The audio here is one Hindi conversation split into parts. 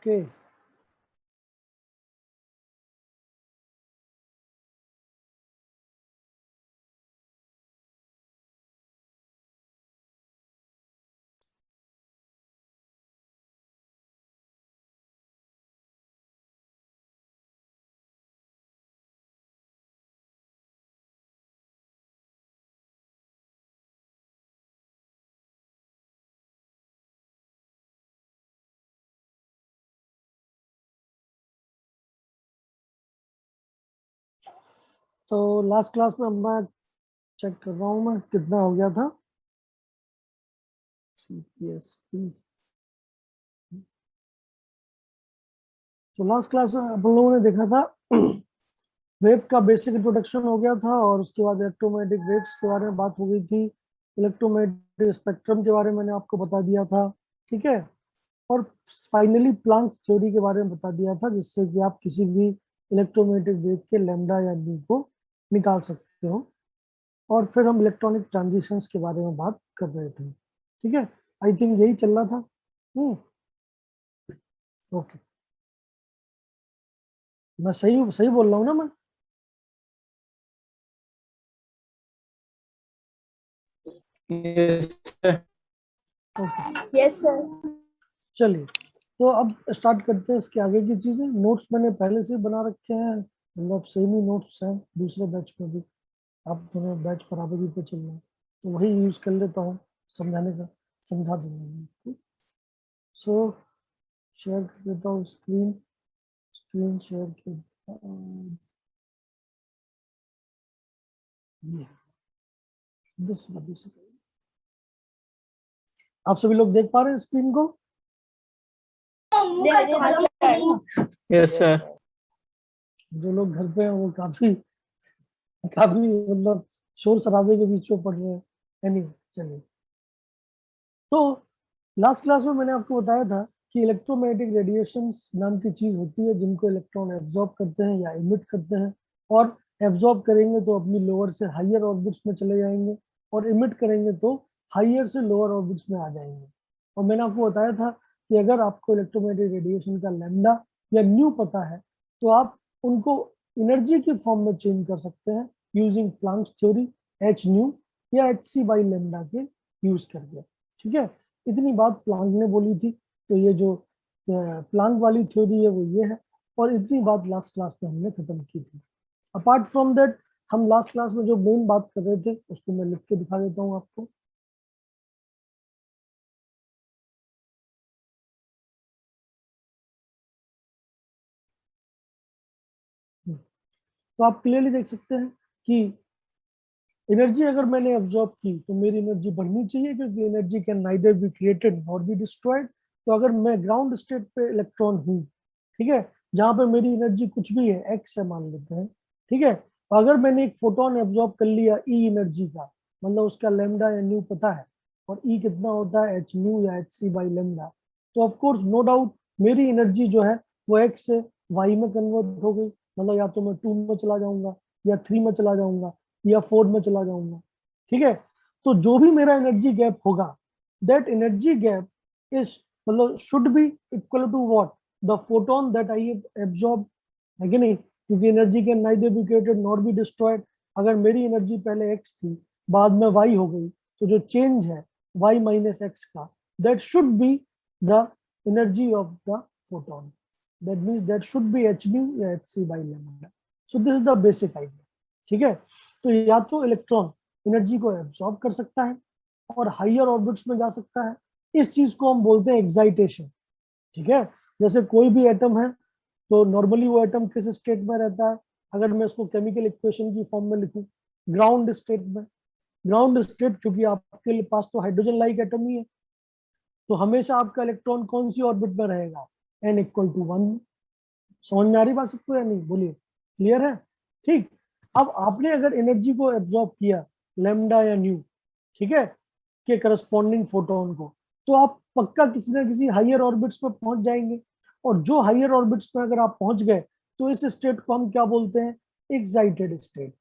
ओके तो लास्ट क्लास में मैं चेक कर रहा हूँ मैं कितना हो गया था CPSP। तो लास्ट क्लास में अपन लोगों ने देखा था वेव का बेसिक इंट्रोडक्शन हो गया था और उसके बाद इलेक्ट्रोमैग्नेटिक वेव्स के बारे में बात हो गई थी। इलेक्ट्रोमैग्नेटिक स्पेक्ट्रम के बारे में मैंने आपको बता दिया था, ठीक है। और फाइनली प्लांक थ्योरी के बारे में बता दिया था, जिससे कि आप किसी भी इलेक्ट्रोमैग्नेटिक वेव के लैम्डा या न्यू को निकाल सकते हो। और फिर हम इलेक्ट्रॉनिक ट्रांजिशंस के बारे में बात कर रहे थे, ठीक है। आई थिंक यही चल रहा था। ओके, मैं सही सही बोल रहा हूँ ना मैं? Okay yes sir. चलिए, तो अब स्टार्ट करते हैं इसके आगे की चीजें। नोट्स मैंने पहले से बना रखे हैं, मतलब सेम ही नोट्स हैं दूसरे बैच में भी। आप दोनों बैच बराबरी पे चल रहे हैं तो वही यूज कर लेता हूँ समझाने का, समझा दूंगा। सो शेयर कर देता हूँ स्क्रीन, स्क्रीन शेयर के बाद ये आप सभी लोग देख पा रहे हैं स्क्रीन को? Yes sir. जो लोग घर पे हैं वो काफी काफी मतलब शोर शराबे के बीच में पड़ रहे हैं। एनीवे चलिए, तो लास्ट क्लास में मैंने आपको बताया था कि इलेक्ट्रोमैग्नेटिक रेडिएशंस नाम की चीज होती है जिनको इलेक्ट्रॉन एब्जॉर्ब करते हैं या इमिट करते हैं। और एब्जॉर्ब करेंगे तो अपनी लोअर से हायर ऑर्बिट्स में चले जाएंगे, और इमिट करेंगे तो हायर से लोअर ऑर्बिट्स में आ जाएंगे। और मैंने आपको बताया था कि अगर आपको इलेक्ट्रोमैग्नेटिक रेडिएशन का लैम्डा या न्यू पता है तो आप उनको एनर्जी की फॉर्म में चेंज कर सकते हैं using Planck's theory, H nu या एच सी बाई लैम्डा के यूज करके, ठीक है। इतनी बात प्लांक ने बोली थी, तो ये जो प्लांक वाली थ्योरी है वो ये है। और इतनी बात लास्ट क्लास में हमने खत्म की थी। अपार्ट फ्रॉम दैट, हम लास्ट क्लास में जो मेन बात कर रहे थे उसको मैं लिख के दिखा देता हूँ आपको। तो आप क्लियरली देख सकते हैं कि एनर्जी अगर मैंने एब्जॉर्ब की तो मेरी एनर्जी बढ़नी चाहिए, क्योंकि energy can neither be created nor be destroyed. तो अगर मैं ग्राउंड स्टेट पे इलेक्ट्रॉन हूँ, ठीक है, जहां पे मेरी एनर्जी कुछ भी है, एक्स है मान लेते हैं, ठीक है। तो अगर मैंने एक फोटोन एब्जॉर्ब कर लिया ई एनर्जी का, मतलब उसका लेमडा या न्यू पता है, और ई कितना होता है एच न्यू या एच सी बाई लेमडा, तो ऑफकोर्स नो डाउट मेरी एनर्जी जो है वो एक्स से वाई में कन्वर्ट हो गई। मतलब या तो मैं 2 में चला जाऊंगा, या 3 में चला जाऊंगा, या 4 में चला जाऊंगा, ठीक है। तो जो भी मेरा एनर्जी गैप होगा, दैट एनर्जी गैप इज मतलब should be equal to what, the photon that I absorb, है कि नहीं? क्योंकि energy can neither be created nor be destroyed. अगर मेरी एनर्जी पहले एक्स थी, बाद में वाई हो गई, तो जो चेंज है वाई माइनस एक्स का, that should be the energy of the photon. That means that should be h nu या h C by lambda. So this is the basic idea, ठीक है। तो या तो इलेक्ट्रॉन एनर्जी को एब्सॉर्ब कर सकता है और हायर ऑर्बिट्स में जा सकता है, इस चीज को हम बोलते हैं एक्साइटेशन, ठीक है। जैसे कोई भी एटम है, तो नॉर्मली वो एटम किस स्टेट में रहता है? अगर मैं इसको केमिकल इक्वेशन की फॉर्म में लिखूं, ग्राउंड स्टेट में। ग्राउंड स्टेट, क्योंकि आपके पास तो हाइड्रोजन लाइक एटम ही है, तो हमेशा आपका इलेक्ट्रॉन कौन सी ऑर्बिट में रहेगा? n equal to 1। समझ में आ रही बात सबको या नहीं? बोलिए, क्लियर है? ठीक। अब आपने अगर एनर्जी को एब्जॉर्ब किया लेमडा या न्यू, ठीक है, के करस्पॉन्डिंग फोटोन को, तो आप पक्का किसी ना किसी हायर ऑर्बिट्स में पहुंच जाएंगे। और जो हायर ऑर्बिट्स में अगर आप पहुंच गए, तो इस स्टेट को हम क्या बोलते हैं? Excited state.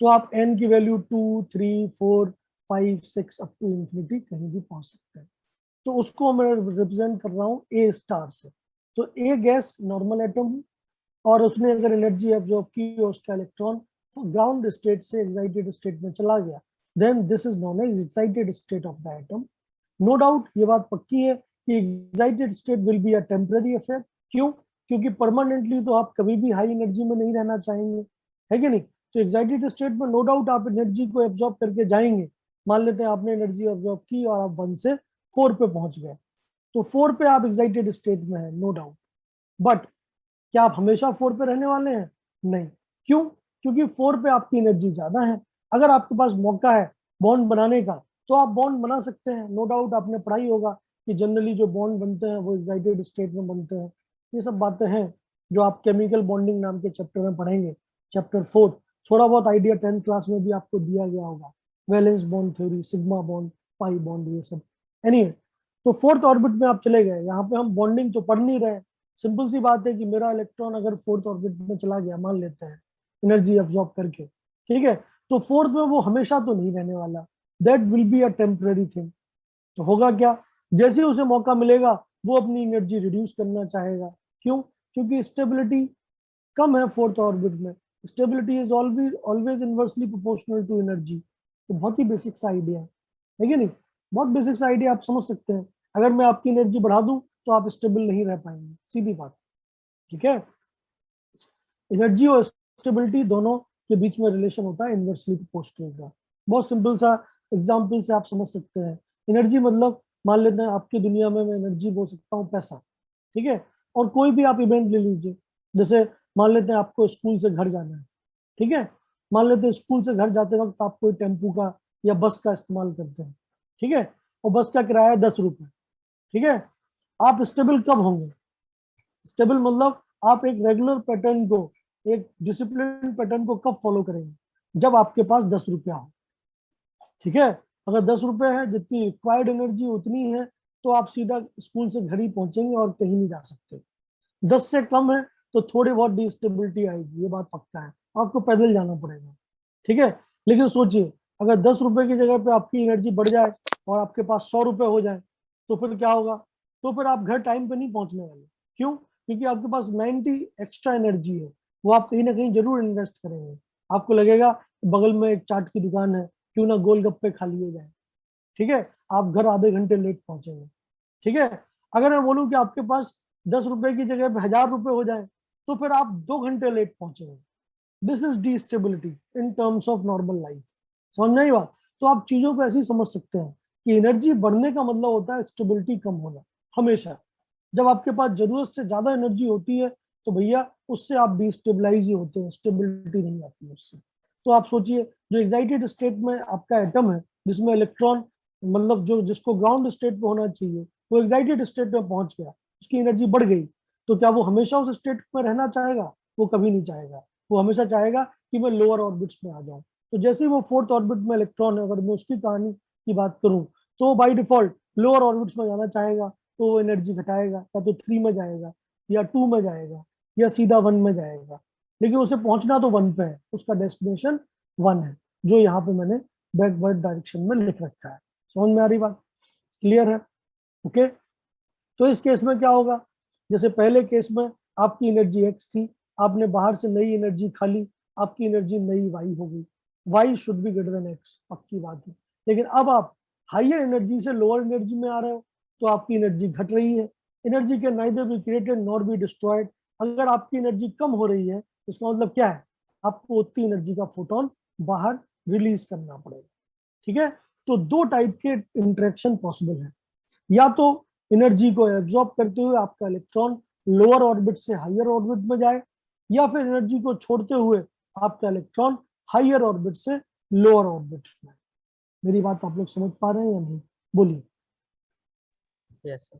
तो आप n की वैल्यू 2, 3, 4, 5, 6 अप टू इंफिनिटी कहीं भी पहुंच सकते हैं, तो उसको मैं रिप्रेजेंट कर रहा हूँ ए स्टार से। तो ए गैस नॉर्मल एटम है, और उसने अगर एनर्जी एब्जॉर्ब की, उसका इलेक्ट्रॉन ग्राउंड स्टेट से एक्साइटेड स्टेट में चला गया, then this is known as excited state of the atom. No doubt ये बात पक्की है कि excited state will be a temporary affair. क्यों? क्योंकि परमानेंटली तो आप कभी भी हाई एनर्जी में नहीं रहना चाहेंगे, है कि नहीं? तो एक्साइटेड स्टेट में नो डाउट आप एनर्जी को एब्जॉर्ब करके जाएंगे। मान लेते हैं आपने एनर्जी एब्जॉर्ब की और आप 1 से 4 पे पहुंच गए, तो 4 पे आप एक्साइटेड स्टेट में है, नो डाउट। बट क्या आप हमेशा 4 पे रहने वाले हैं? नहीं। क्यों? क्योंकि 4 पे आपकी एनर्जी ज्यादा है। अगर आपके पास मौका है बॉन्ड बनाने का, तो आप बॉन्ड बना सकते हैं। नो डाउट आपने पढ़ाई होगा कि जनरली जो बॉन्ड बनते हैं वो एक्साइटेड स्टेट में बनते हैं। ये सब बातें हैं जो आप केमिकल बॉन्डिंग नाम के चैप्टर में पढ़ेंगे, चैप्टर 4। थोड़ा बहुत आइडिया 10th क्लास में भी आपको दिया गया होगा, valence bond theory, sigma bond, pi bond, ये सब। एनीवे, तो 4th ऑर्बिट में आप चले गए। यहाँ पे हम बॉन्डिंग तो पढ़ नहीं रहे। सिंपल सी बात है कि मेरा इलेक्ट्रॉन अगर 4th ऑर्बिट में चला गया, मान लेते हैं एनर्जी एब्जॉर्ब करके, ठीक है, तो 4th में वो हमेशा तो नहीं रहने वाला, that will be a temporary thing. तो होगा क्या? जैसे ही उसे मौका मिलेगा वो अपनी एनर्जी रिड्यूस करना चाहेगा। क्यों? क्योंकि स्टेबिलिटी कम है 4th ऑर्बिट में। Stability is always always inversely proportional to energy. तो बहुत ही बेसिक सा आइडिया है कि नहीं? बहुत बेसिक सा आइडिया, आप समझ सकते हैं। अगर मैं आपकी एनर्जी बढ़ा दूं तो आप स्टेबल नहीं रह पाएंगे, सीधी बात, ठीक है? एनर्जी और स्टेबिलिटी दोनों के बीच में रिलेशन होता है इनवर्सली प्रोपोर्शनल का। बहुत सिंपल सा एग्जांपल से आप समझ सकते हैं। एनर्जी मतलब, मान लेते हैं आपकी दुनिया में मैं एनर्जी बोल सकता हूँ पैसा, ठीक है? और कोई भी आप इवेंट ले लीजिए, जैसे मान लेते हैं आपको स्कूल से घर जाना है, ठीक है? मान लेते हैं स्कूल से घर जाते वक्त आप कोई टेम्पू का या बस का इस्तेमाल करते हैं, ठीक है? और बस का किराया 10 रुपए, ठीक है? आप स्टेबल कब होंगे? स्टेबल मतलब आप एक रेगुलर पैटर्न को, एक डिसिप्लिन पैटर्न को कब फॉलो करेंगे? जब आपके पास 10 रुपया हो, ठीक है? अगर 10 रुपए है, जितनी रिक्वायर्ड एनर्जी उतनी है, तो आप सीधा स्कूल से घर ही पहुंचेंगे और कहीं नहीं जा सकते। 10 से कम है तो थोड़ी बहुत डिस्टेबिलिटी आएगी, ये बात पक्का है, आपको पैदल जाना पड़ेगा, ठीक है? लेकिन सोचिए, अगर 10 रुपए की जगह पे आपकी एनर्जी बढ़ जाए और आपके पास 100 रुपए हो जाए, तो फिर क्या होगा? तो फिर आप घर टाइम पे नहीं पहुंचने वाले। क्यों? क्योंकि आपके पास 90 एक्स्ट्रा एनर्जी है, वो आप कहीं ना कहीं जरूर इन्वेस्ट करेंगे। आपको लगेगा बगल में एक चाट की दुकान है, क्यों ना गोलगप्पे खा लिए जाए, ठीक है? आप घर आधे घंटे लेट पहुंचेंगे, ठीक है? अगर मैं बोलूं कि आपके पास 10 रुपए की जगह पे 1000 रुपए हो जाए, तो फिर आप 2 घंटे लेट पहुंचेंगे। This is destability in terms of normal life. समझ में आई बात? तो आप चीजों को ऐसे ही समझ सकते हैं कि एनर्जी बढ़ने का मतलब होता है स्टेबिलिटी कम होना, हमेशा। जब आपके पास जरूरत से ज्यादा एनर्जी होती है, तो भैया उससे आप डिस्टेबलाइज ही होते हैं, स्टेबिलिटी नहीं आती है उससे। तो आप सोचिए, जो एक्साइटेड स्टेट में आपका एटम है, जिसमें इलेक्ट्रॉन, मतलब जो जिसको ग्राउंड स्टेट पे होना चाहिए, वो एक्साइटेड स्टेट में पहुंच गया, उसकी एनर्जी बढ़ गई, तो क्या वो हमेशा उस स्टेट में रहना चाहेगा? वो कभी नहीं चाहेगा। वो हमेशा चाहेगा कि मैं लोअर ऑर्बिट्स में आ जाऊं। तो जैसे ही वो 4th ऑर्बिट में इलेक्ट्रॉन है, अगर मैं उसकी कहानी की बात करूं, तो बाय डिफॉल्ट लोअर ऑर्बिट्स में जाना चाहेगा, तो वो एनर्जी घटाएगा, या तो 3 में जाएगा, या 2 में जाएगा, या सीधा 1 में जाएगा। लेकिन उसे पहुंचना तो 1 पे है, उसका डेस्टिनेशन 1 है, जो यहाँ पे मैंने बैकवर्ड डायरेक्शन में लिख रखा है। समझ में आ रही बात? क्लियर है? ओके। तो इस केस में क्या होगा? जैसे पहले केस में आपकी एनर्जी एक्स थी, आपने बाहर से नई एनर्जी खा ली, आपकी एनर्जी नई वाई हो गई। Why should be greater than x, पक्की बात है। लेकिन अब आप हाइयर एनर्जी से लोअर एनर्जी में आ रहे हो, तो आपकी एनर्जी घट रही है। Energy can neither be created nor be destroyed. अगर आपकी एनर्जी कम हो रही है, इसका मतलब क्या है? आपको उतनी एनर्जी का फोटोन बाहर रिलीज करना पड़ेगा, ठीक है? तो दो टाइप के इंटरेक्शन पॉसिबल है। या तो एनर्जी को एब्जॉर्ब करते हुए आपका इलेक्ट्रॉन लोअर ऑर्बिट से हायर ऑर्बिट में जाए, या फिर एनर्जी को छोड़ते हुए आपका इलेक्ट्रॉन हायर ऑर्बिट से लोअर ऑर्बिट में। मेरी बात आप लोग समझ पा रहे हैं या नहीं? बोलिए। Yes sir.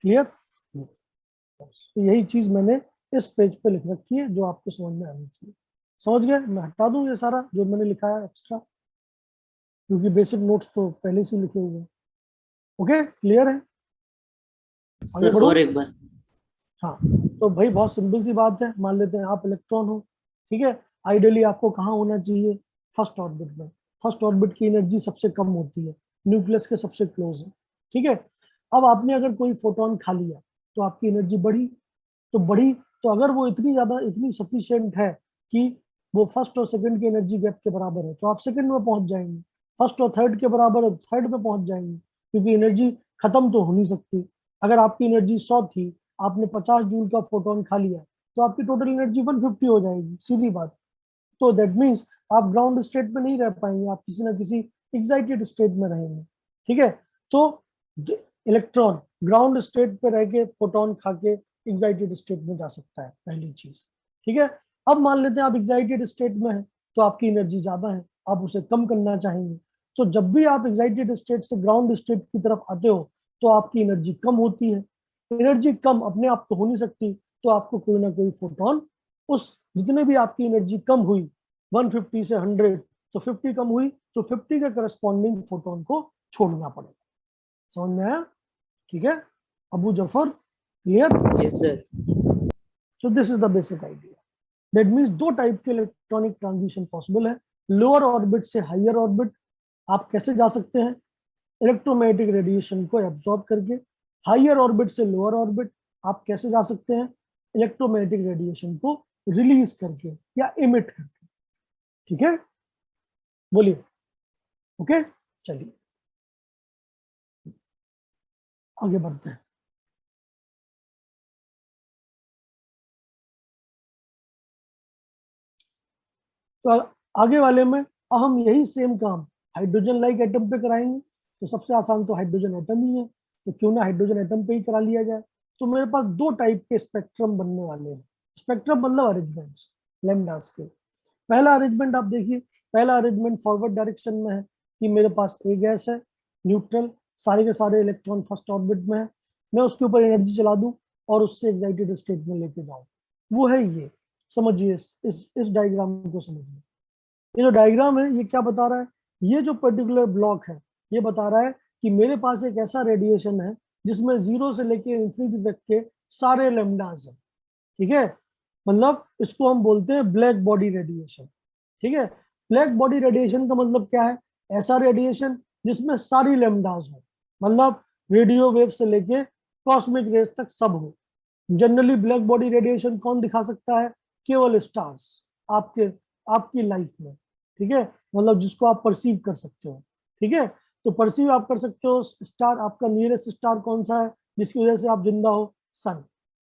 क्लियर? तो यही चीज मैंने इस पेज पे लिख रखी है, जो आपको समझ में आनी चाहिए। समझ गए? मैं हटा दूं ये सारा जो मैंने लिखा है एक्स्ट्रा, क्योंकि बेसिक नोट्स तो पहले से लिखे हुए हैं। ओके, क्लियर है? आगे सर बढ़ो। और एक बात। हाँ, तो भाई बहुत सिंपल सी बात है। मान लेते हैं आप इलेक्ट्रॉन हो, ठीक है? आइडियली आपको कहाँ होना चाहिए? फर्स्ट ऑर्बिट में। फर्स्ट ऑर्बिट की एनर्जी सबसे कम होती है, न्यूक्लियस के सबसे क्लोज है, ठीक है? अब आपने अगर कोई फोटोन खा लिया तो आपकी एनर्जी बढ़ी, तो अगर वो इतनी सफिशिएंट है कि वो फर्स्ट और सेकंड की एनर्जी गैप के बराबर है तो आप सेकंड में पहुंच जाएंगे, फर्स्ट और थर्ड के बराबर है तो थर्ड में पहुंच जाएंगे, क्योंकि एनर्जी खत्म तो हो नहीं सकती। अगर आपकी एनर्जी 100 थी, आपने 50 जूल का फोटोन खा लिया तो आपकी टोटल एनर्जी 150 हो जाएगी, सीधी बात। तो दैट मीन्स आप ग्राउंड स्टेट में नहीं रह पाएंगे, आप किसी ना किसी एक्साइटेड स्टेट में रहेंगे। ठीक है, तो इलेक्ट्रॉन ग्राउंड स्टेट पे रह के फोटोन खा के एक्साइटेड स्टेट में जा सकता है, पहली चीज। ठीक है, अब मान लेते हैं आप एक्साइटेड स्टेट में है तो आपकी एनर्जी ज्यादा है, आप उसे कम करना चाहेंगे। तो जब भी आप एक्साइटेड स्टेट से ग्राउंड स्टेट की तरफ आते हो तो आपकी एनर्जी कम होती है। एनर्जी कम अपने आप तो हो नहीं सकती, तो आपको कोई ना कोई फोटोन, उस जितने भी आपकी एनर्जी कम हुई 150 से 100, तो 50 कम हुई तो 50 के करस्पॉन्डिंग फोटोन को छोड़ना पड़ेगा। समझ में आया? ठीक है, Abu Zafar, clear? Yes, sir. So this is the basic idea. That means दो टाइप के इलेक्ट्रॉनिक ट्रांजिशन पॉसिबल है। लोअर ऑर्बिट से हायर ऑर्बिट आप कैसे जा सकते हैं? इलेक्ट्रोमैग्नेटिक रेडिएशन को एब्सॉर्ब करके। हायर ऑर्बिट से लोअर ऑर्बिट आप कैसे जा सकते हैं? इलेक्ट्रोमैग्नेटिक रेडिएशन को रिलीज करके या इमिट करके। ठीक है, बोलिए। ओके, चलिए आगे बढ़ते हैं। तो आगे वाले में हम यही सेम काम हाइड्रोजन लाइक एटम पे कराएंगे। तो सबसे आसान तो हाइड्रोजन एटम ही है, तो क्यों ना हाइड्रोजन एटम पे ही करा लिया जाए। तो मेरे पास दो टाइप के स्पेक्ट्रम बनने वाले हैं। स्पेक्ट्रम मतलब अरेंजमेंट्स लैम्डास के। पहला अरेंजमेंट आप देखिए, पहला अरेंजमेंट फॉरवर्ड डायरेक्शन में है कि मेरे पास ए गैस है, न्यूट्रल, सारे के सारे इलेक्ट्रॉन फर्स्ट ऑर्बिट में है, मैं उसके ऊपर एनर्जी चला दूं और उससे एक्साइटेड स्टेट में लेके जाऊं। वो है ये, समझिए, इस डायग्राम को समझिए। ये जो डायग्राम है ये क्या बता रहा है? ये जो पर्टिकुलर ब्लॉक है ये बता रहा है कि मेरे पास एक ऐसा रेडिएशन है जिसमें 0 से लेके इंफिनिटी तक के सारे लैम्डास हैं। ठीक है, मतलब इसको हम बोलते हैं ब्लैक बॉडी रेडिएशन। ठीक है, ब्लैक बॉडी रेडिएशन का मतलब क्या है? ऐसा रेडिएशन जिसमें सारी लैम्डास हो, मतलब रेडियो वेव से लेके कॉस्मिक रेज तक सब हो। जनरली ब्लैक बॉडी रेडिएशन कौन दिखा सकता है? केवल स्टार्स आपकी लाइफ में। ठीक है, मतलब जिसको आप परसीव कर सकते हो। ठीक है, तो परसीव आप कर सकते हो स्टार, आपका नियरेस्ट स्टार कौन सा है जिसकी वजह से आप जिंदा हो? सन।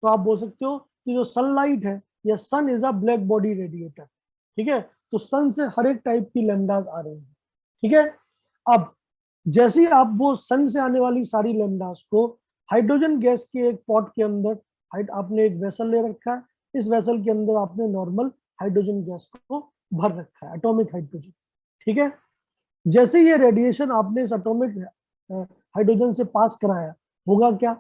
तो आप बोल सकते हो कि जो सनलाइट है या sun is a black body radiator. ठीक है, तो सन से हर एक टाइप की लैम्डास आ रही है। ठीक है, अब जैसे ही आप वो सन से आने वाली सारी लैम्डास को हाइड्रोजन गैस के एक पॉट के अंदर, आपने एक वेसल ले रखा है, इस वेसल के अंदर आपने नॉर्मल हाइड्रोजन गैस को भर रखा है, एटॉमिक हाइड्रोजन। ठीक है, जैसे ये रेडिएशन आपने इस एटॉमिक हाइड्रोजन से पास कराया, होगा क्या?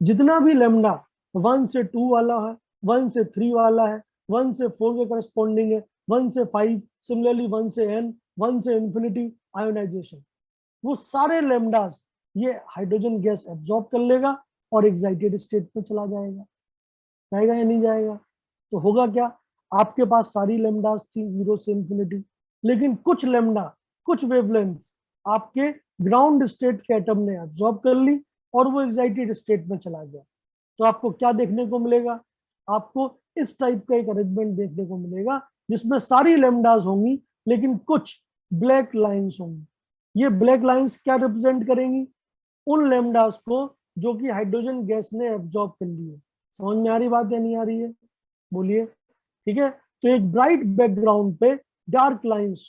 जितना भी लेमडा 1 से 2 वाला है, 1 से 3 वाला है, 1 से 4 के करस्पॉन्डिंग है, 1 से 5, सिमिलरली 1 से n, 1 से इंफिनिटी आयोनाइजेशन, वो सारे लेमडास ये हाइड्रोजन गैस एब्जॉर्ब कर लेगा और एक्साइटेड स्टेट में चला जाएगा। जाएगा या नहीं जाएगा? तो होगा क्या? आपके पास सारी लेमडास थी 0 से इंफिनिटी, लेकिन कुछ लेमडा, कुछ वेवलेंथ आपके ग्राउंड स्टेट के एटम ने एब्जॉर्ब कर ली और वो एक्साइटेड स्टेट में चला गया। तो आपको क्या देखने को मिलेगा? आपको इस टाइप का एक अरेंजमेंट देखने को मिलेगा जिसमें सारी लेमडास होंगी लेकिन कुछ ब्लैक लाइंस होंगी। ये ब्लैक लाइंस क्या रिप्रेजेंट करेंगी? उन लेमडास को जो कि हाइड्रोजन गैस ने एब्जॉर्ब कर लिए। समझ में आ रही बात या नहीं आ रही है? बोलिए। ठीक है, तो एक ब्राइट बैकग्राउंड पे डार्क लाइंस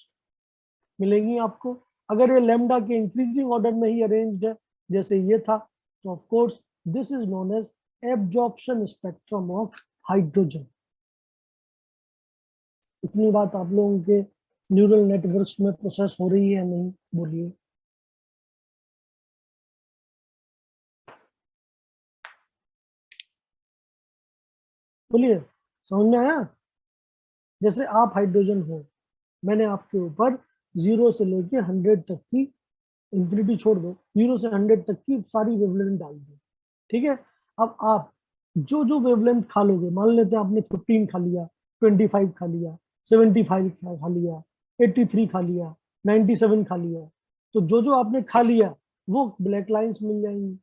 मिलेंगी आपको। अगर ये लेमडा के इंक्रीजिंग ऑर्डर में ही अरेंज्ड है जैसे ये था, तो of course this is known as absorption spectrum of hydrogen. इतनी बात आप लोगों के न्यूरल नेटवर्क्स में प्रोसेस हो रही है नहीं? बोलिए। बोलिए, समझ में आया? जैसे आप हाइड्रोजन हो, मैंने आपके ऊपर 0 से लेके 100 तक की, इंफिनिटी छोड़ दो, 0 से 100 तक की सारी वेवलेंथ डाल दी। ठीक है, अब आप जो जो वेवलेंथ खा लोगे, मान लेते हैं आपने 15 खा लिया, 25 खा लिया, 75 खा लिया, 83 खा लिया, 97 खा लिया, तो जो जो आपने खा लिया वो ब्लैक लाइंस मिल जाएंगी।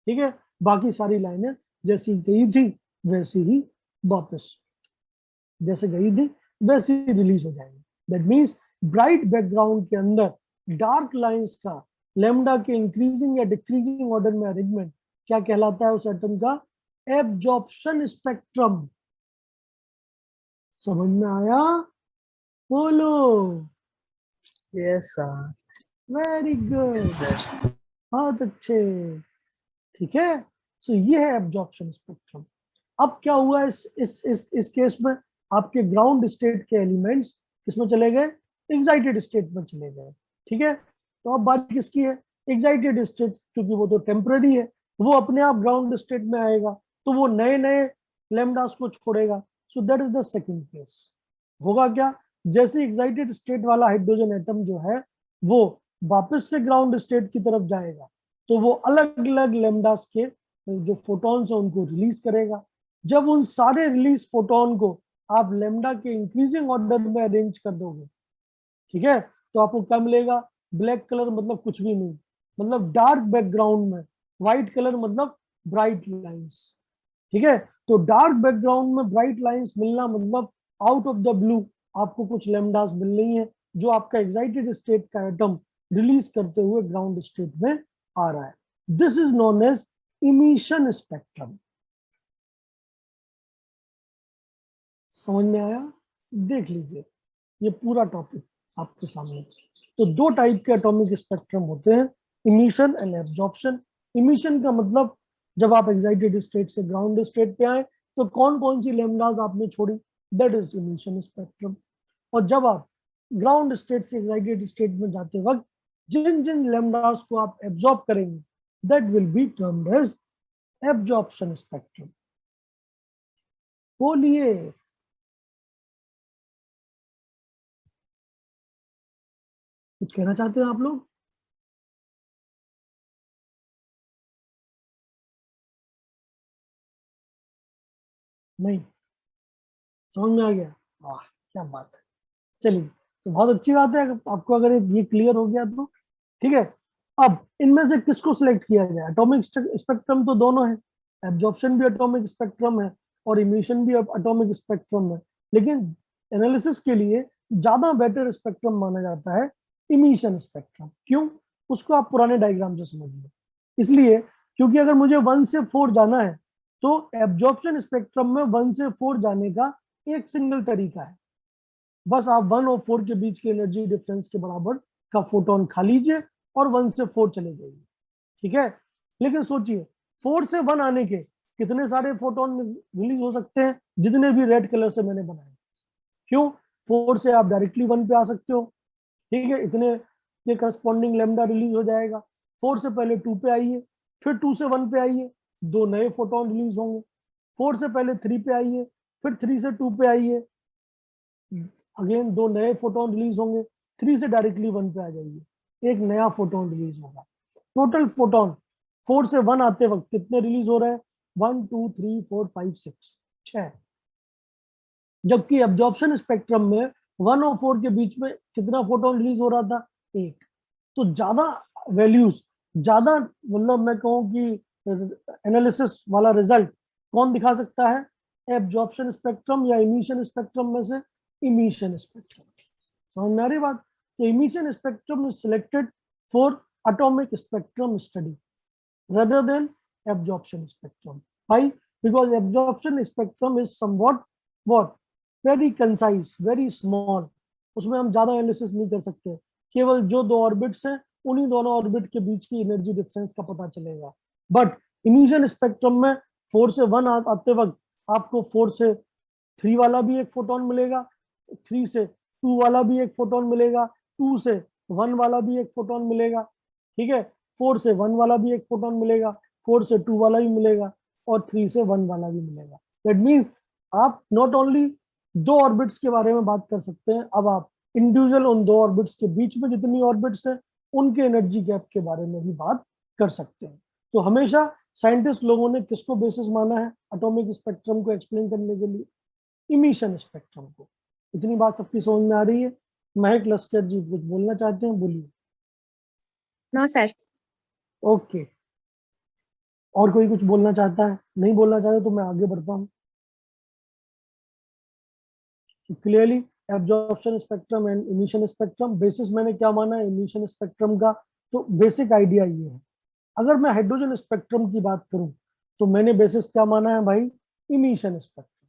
ठीक है, बाकी सारी लाइनें जैसी गई थी वैसी ही वापस, जैसे गई थी वैसे ही रिलीज हो जाएंगी। दैट मीन्स ब्राइट बैकग्राउंड के अंदर डार्क लाइंस का लैम्डा के इंक्रीजिंग या डिक्रीजिंग ऑर्डर में अरेंजमेंट क्या कहलाता है उस एटम का? Absorption spectrum. समझ में आया? बोलो। Yes, sir. Very good, Yes, sir. बहुत अच्छे। ठीक है, सो ये है एब्जॉर्प्शन स्पेक्ट्रम। अब क्या हुआ इस केस में? आपके ग्राउंड स्टेट के एलिमेंट्स किसमें चले गए? एक्साइटेड स्टेट में चले गए। ठीक है, तो अब बात किसकी है? एक्साइटेड स्टेट, क्योंकि वो तो टेम्पररी है, वो अपने आप ग्राउंड स्टेट में आएगा, तो वो नए नए लैम्डास को छोड़ेगा। So that is the second case. होगा क्या? जैसे एक्साइटेड स्टेट वाला हाइड्रोजन एटम जो है वो वापस से ग्राउंड स्टेट की तरफ जाएगा, तो वो अलग अलग लैम्डास के जो फोटॉन्स है उनको रिलीज करेगा। जब उन सारे रिलीज फोटोन को आप लैम्डा के इंक्रीजिंग ऑर्डर में अरेंज कर दोगे, ठीक है, तो आपको क्या मिलेगा? ब्लैक कलर मतलब कुछ भी नहीं, मतलब डार्क बैकग्राउंड में व्हाइट कलर मतलब ब्राइट लाइंस। ठीक है, तो डार्क बैकग्राउंड में ब्राइट लाइंस मिलना मतलब आउट ऑफ द ब्लू आपको कुछ लैम्डास मिल रही है जो आपका एक्साइटेड स्टेट का एटम रिलीज करते हुए ग्राउंड स्टेट में आ रहा है। This is known as emission spectrum. समझ में आया? देख लीजिए ये पूरा टॉपिक आपके सामने। तो दो टाइप के एटॉमिक स्पेक्ट्रम होते हैं, इमिशन एंड एब्जॉर्प्शन। इमिशन का मतलब जब आप एक्साइटेड स्टेट से ग्राउंड स्टेट पे आए तो कौन कौन सी लैम्डास आपने छोड़ी, दैट इज इमिशन स्पेक्ट्रम। और जब आप ग्राउंड स्टेट से एक्साइटेड स्टेट में जाते वक्त जिन जिन लैम्डास को आप एब्जॉर्ब करेंगे that will be termed as absorption spectrum. बोलिए। कुछ कहना चाहते हैं आप लोग? नहीं समझ में आ गया? वाह क्या बात है। चलिए, तो बहुत अच्छी बात है आपको अगर ये क्लियर हो गया तो। ठीक है, अब इनमें से किसको सिलेक्ट किया जाए? एटॉमिक स्पेक्ट्रम तो दोनों है, एब्जॉर्प्शन भी एटॉमिक स्पेक्ट्रम है और इमिशन भी एटॉमिक स्पेक्ट्रम है, लेकिन एनालिसिस के लिए ज्यादा बेटर स्पेक्ट्रम माना जाता है इमिशन स्पेक्ट्रम। क्यों? उसको आप पुराने डायग्राम से समझिए। इसलिए क्योंकि अगर मुझे 1 से 4 जाना है तो एब्जॉर्प्शन स्पेक्ट्रम में 1 से 4 जाने का एक सिंगल तरीका है, बस आप 1 और 4 के बीच के एनर्जी डिफरेंस के बराबर का फोटोन खा लीजिए और 1 से 4 चले जाइए। ठीक है, लेकिन सोचिए 4 से 1 आने के कितने सारे फोटोन रिलीज हो सकते हैं? जितने भी रेड कलर से मैंने बनाए। क्यों? 4 से आप डायरेक्टली 1 पे आ सकते हो। ठीक है, इतने के करस्पॉन्डिंग लैम्डा रिलीज हो जाएगा। 4 से पहले 2 पे आइए, फिर 2 से 1 पे आइए, दो नए फोटोन रिलीज होंगे। 4 से पहले 3 पे आइए, फिर 3 से 2 पे आइए, अगेन दो नए फोटोन रिलीज होंगे। 3 से डायरेक्टली 1 पे आ जाइए, एक नया फोटोन रिलीज होगा। टोटल फोटोन 4 से 1 आते वक्त कितने रिलीज हो रहे हैं? 1 2 3 4 5 6, 6। जबकि एब्जॉर्प्शन स्पेक्ट्रम में 1 और 4 के बीच में कितना फोटोन रिलीज हो रहा था? 1। तो ज्यादा वैल्यूज, ज्यादा मतलब मैं कहूँ कि एनालिसिस वाला रिजल्ट कौन दिखा सकता है? एब्जॉर्प्शन स्पेक्ट्रम या इमिशन स्पेक्ट्रम में से इमिशन स्पेक्ट्रम। समझ में आ रही बात? तो emission spectrum is selected for atomic spectrum study rather than absorption spectrum. Why? Because absorption spectrum is somewhat what? Very concise, very small. उसमें हम ज्यादा एनालिसिस नहीं कर सकते, केवल जो दो ऑर्बिट्स हैं उन्हीं दोनों ऑर्बिट के बीच की एनर्जी डिफरेंस का पता चलेगा। बट इमिशन स्पेक्ट्रम में 4 से 1 आते वक्त आपको 4 से 3 वाला भी एक फोटोन मिलेगा, 3 से 2 वाला भी एक फोटोन मिलेगा, 2 से 1 वाला भी एक फोटोन मिलेगा। ठीक है, 4 से 1 वाला भी एक फोटोन मिलेगा, 4 से 2 वाला भी मिलेगा और 3 से 1 वाला भी मिलेगा। दैट मीन्स आप नॉट ओनली दो ऑर्बिट्स के बारे में बात कर सकते हैं, अब आप इंडिविजुअल उन दो ऑर्बिट्स के बीच में जितनी ऑर्बिट्स हैं उनके एनर्जी गैप के बारे में भी बात कर सकते हैं। तो हमेशा साइंटिस्ट लोगों ने किसको बेसिस माना है एटॉमिक स्पेक्ट्रम को एक्सप्लेन करने के लिए? इमिशन स्पेक्ट्रम को। इतनी बात सबकी समझ में आ रही है? महक लश्कर जी कुछ बोलना चाहते हैं, बोलिए। No sir. ओके, और कोई कुछ बोलना चाहता है? नहीं बोलना चाहता तो मैं आगे बढ़ता हूँ। Clearly absorption spectrum and emission spectrum, basis मैंने क्या माना है इमिशन स्पेक्ट्रम का, तो बेसिक आइडिया ये है। अगर मैं हाइड्रोजन स्पेक्ट्रम की बात करूं तो मैंने बेसिस क्या माना है भाई, इमिशन स्पेक्ट्रम,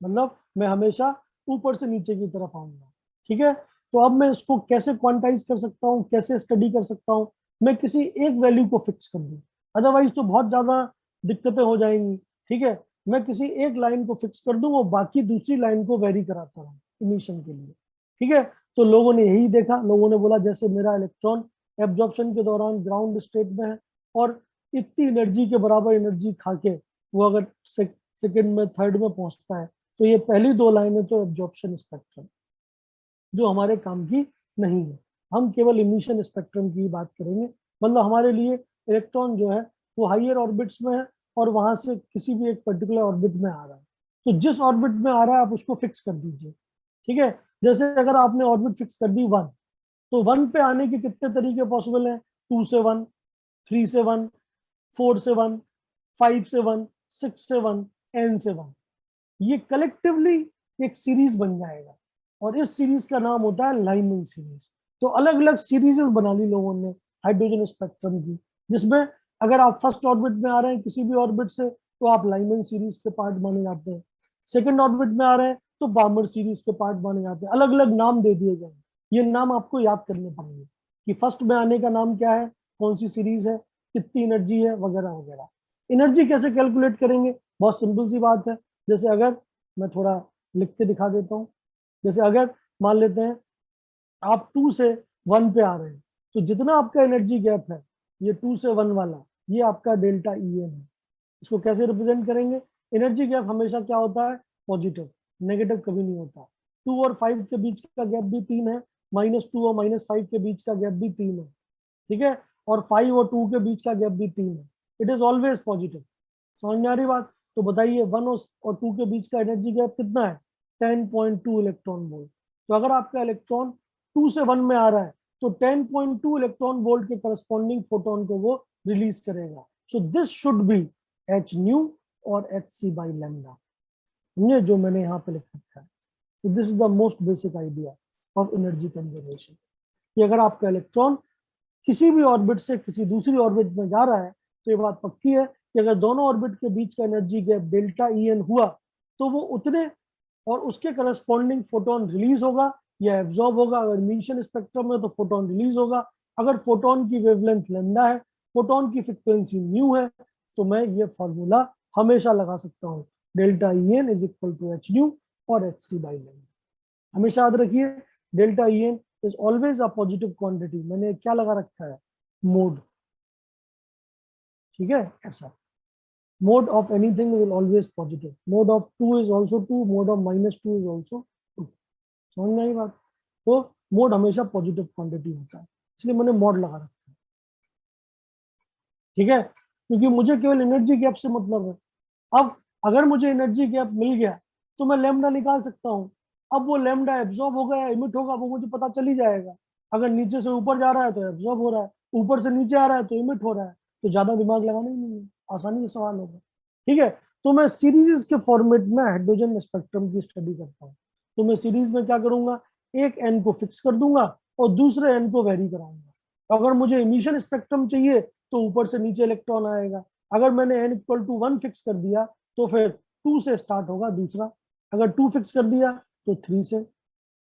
मतलब मैं हमेशा ऊपर से नीचे की तरफ आऊंगा। ठीक है, तो अब मैं इसको कैसे क्वांटाइज कर सकता हूँ, कैसे स्टडी कर सकता हूँ, मैं किसी एक वैल्यू को फिक्स कर दूं, अदरवाइज तो बहुत ज्यादा दिक्कतें हो जाएंगी। ठीक है, मैं किसी एक लाइन को फिक्स कर दूं और बाकी दूसरी लाइन को वेरी कराता रहूं इमिशन के लिए। ठीक है, तो लोगों ने यही देखा, लोगों ने बोला जैसे मेरा इलेक्ट्रॉन एब्जॉर्प्शन के दौरान ग्राउंड स्टेट में है और इतनी एनर्जी के बराबर एनर्जी खा के वो अगर सेकंड में थर्ड में पहुंचता है, तो ये पहली दो लाइनें तो एब्जॉर्प्शन स्पेक्ट्रम जो हमारे काम की नहीं है। हम केवल इमिशन स्पेक्ट्रम की बात करेंगे, मतलब हमारे लिए इलेक्ट्रॉन जो है वो हाइयर ऑर्बिट्स में है और वहां से किसी भी एक पर्टिकुलर ऑर्बिट में आ रहा है, तो जिस ऑर्बिट में आ रहा है आप उसको फिक्स कर दीजिए। ठीक है, जैसे अगर आपने ऑर्बिट फिक्स कर दी 1, तो 1 पे आने के कितने तरीके पॉसिबल हैं, 2 से 1, 3 से 1, 4 से 1, 5 से 1, 6 से 1, n से 1, ये कलेक्टिवली एक सीरीज बन जाएगा और इस सीरीज का नाम होता है लाइमन सीरीज। तो अलग अलग सीरीज बना ली लोगों ने हाइड्रोजन स्पेक्ट्रम की, जिसमें अगर आप फर्स्ट ऑर्बिट में आ रहे हैं किसी भी ऑर्बिट से तो आप लाइमन सीरीज के पार्ट माने जाते हैं, सेकंड ऑर्बिट में आ रहे हैं तो बामर सीरीज के पार्ट माने जाते हैं, अलग अलग नाम दे दिए गए। ये नाम आपको याद करने पड़ेंगे कि फर्स्ट में आने का नाम क्या है, कौन सी सीरीज है, कितनी एनर्जी है, वगैरह वगैरह। एनर्जी कैसे कैलकुलेट करेंगे, बहुत सिंपल सी बात है। जैसे अगर मैं थोड़ा लिख के दिखा देता हूँ, जैसे अगर मान लेते हैं आप 2 से 1 पे आ रहे हैं, तो जितना आपका एनर्जी गैप है ये 2 से 1 वाला, ये आपका डेल्टा ई एन है। इसको कैसे रिप्रेजेंट करेंगे, एनर्जी गैप हमेशा क्या होता है, पॉजिटिव, नेगेटिव कभी नहीं होता। 2 और 5 के बीच का गैप भी 3 है, -2 और -5 के बीच का गैप भी 3 है। ठीक है, और 5 और 2 के बीच का गैप भी 3 है, इट इज ऑलवेज पॉजिटिव। समझ में आ रही बात? तो बताइए 1 और 2 के बीच का एनर्जी गैप कितना है, 10.2 इलेक्ट्रॉन वोल्ट। तो अगर आपका इलेक्ट्रॉन 2 से 1 में आ रहा है तो 10.2 इलेक्ट्रॉन वोल्ट के करस्पॉन्डिंग फोटोन को वो रिलीज करेगा। So this should be h nu और एच सी बाई लैम्डा, ये जो मैंने यहाँ पे लिख रखा है। सो this is the most basic idea of energy conservation, कि अगर आपका इलेक्ट्रॉन किसी भी ऑर्बिट से किसी दूसरी ऑर्बिट में जा रहा है तो ये बात पक्की है कि अगर दोनों ऑर्बिट के बीच का energy gap delta E N हुआ तो वो उतने और उसके करस्पॉन्डिंग फोटोन रिलीज होगा या एब्जॉर्ब होगा। अगर इमिशन स्पेक्ट्रम में तो फोटोन रिलीज होगा। अगर फोटोन की वेवलेंथ लैम्डा है, फोटोन की फ्रीक्वेंसी न्यू है, तो मैं ये फॉर्मूला हमेशा लगा सकता हूँ, delta E N is equal to H nu और एच सी बाई लैम्डा। हमेशा याद रखिए delta E N is always a positive quantity. मैंने क्या लगा रखा है, मोड। ठीक है, ऐसा mode of anything will always positive, mode of 2 is also 2, mode of -2 is also 2। समझ में आई बात? तो मोड हमेशा पॉजिटिव क्वांटिटी होता है, इसलिए मैंने मोड लगा रखा है। ठीक है, क्योंकि मुझे केवल एनर्जी गैप से मतलब है। अब अगर मुझे एनर्जी गैप मिल गया तो मैं लैम्डा निकाल सकता हूँ। अब वो लैम्डा एब्जॉर्ब होगा या इमिट होगा वो मुझे पता चल ही जाएगा। अगर नीचे से ऊपर जा रहा है तो एब्जॉर्ब हो रहा है, ऊपर से नीचे आ रहा है तो इमिट हो रहा है, तो ज्यादा दिमाग लगाना ही नहीं है, आसानी से सवाल होगा। ठीक है, तो मैं सीरीज के फॉर्मेट में हाइड्रोजन स्पेक्ट्रम की स्टडी करता हूँ। तो मैं सीरीज में क्या करूंगा, एक एन को फिक्स कर दूंगा और दूसरे एन को वेरी कराऊंगा। अगर मुझे इमिशन स्पेक्ट्रम चाहिए तो ऊपर से नीचे इलेक्ट्रॉन आएगा। अगर मैंने n इक्वल टू 1 फिक्स कर दिया तो फिर 2 से स्टार्ट होगा दूसरा, अगर 2 फिक्स कर दिया तो 3 से,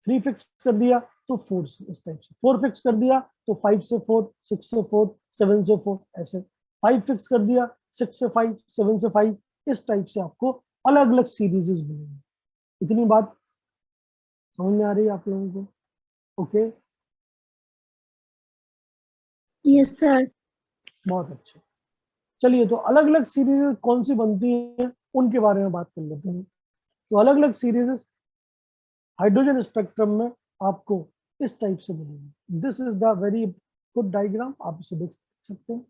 3 फिक्स कर दिया तो 4 से, इस टाइप से 4 फिक्स कर दिया तो 5 से 4, 6 से 4, 7 से 4, ऐसे 5 फिक्स कर दिया, 6 से 5, 7 से 5, इस टाइप से आपको अलग अलग सीरीज मिलेंगी। इतनी बात समझ में आ रही है आप लोगों को? Okay, yes sir. बहुत अच्छा। चलिए, तो अलग अलग सीरीज कौन सी बनती है उनके बारे में बात कर लेते हैं। तो अलग अलग सीरीज हाइड्रोजन स्पेक्ट्रम में आपको इस टाइप से मिलेगी। This is the very good diagram, आप इसे देख सकते हैं,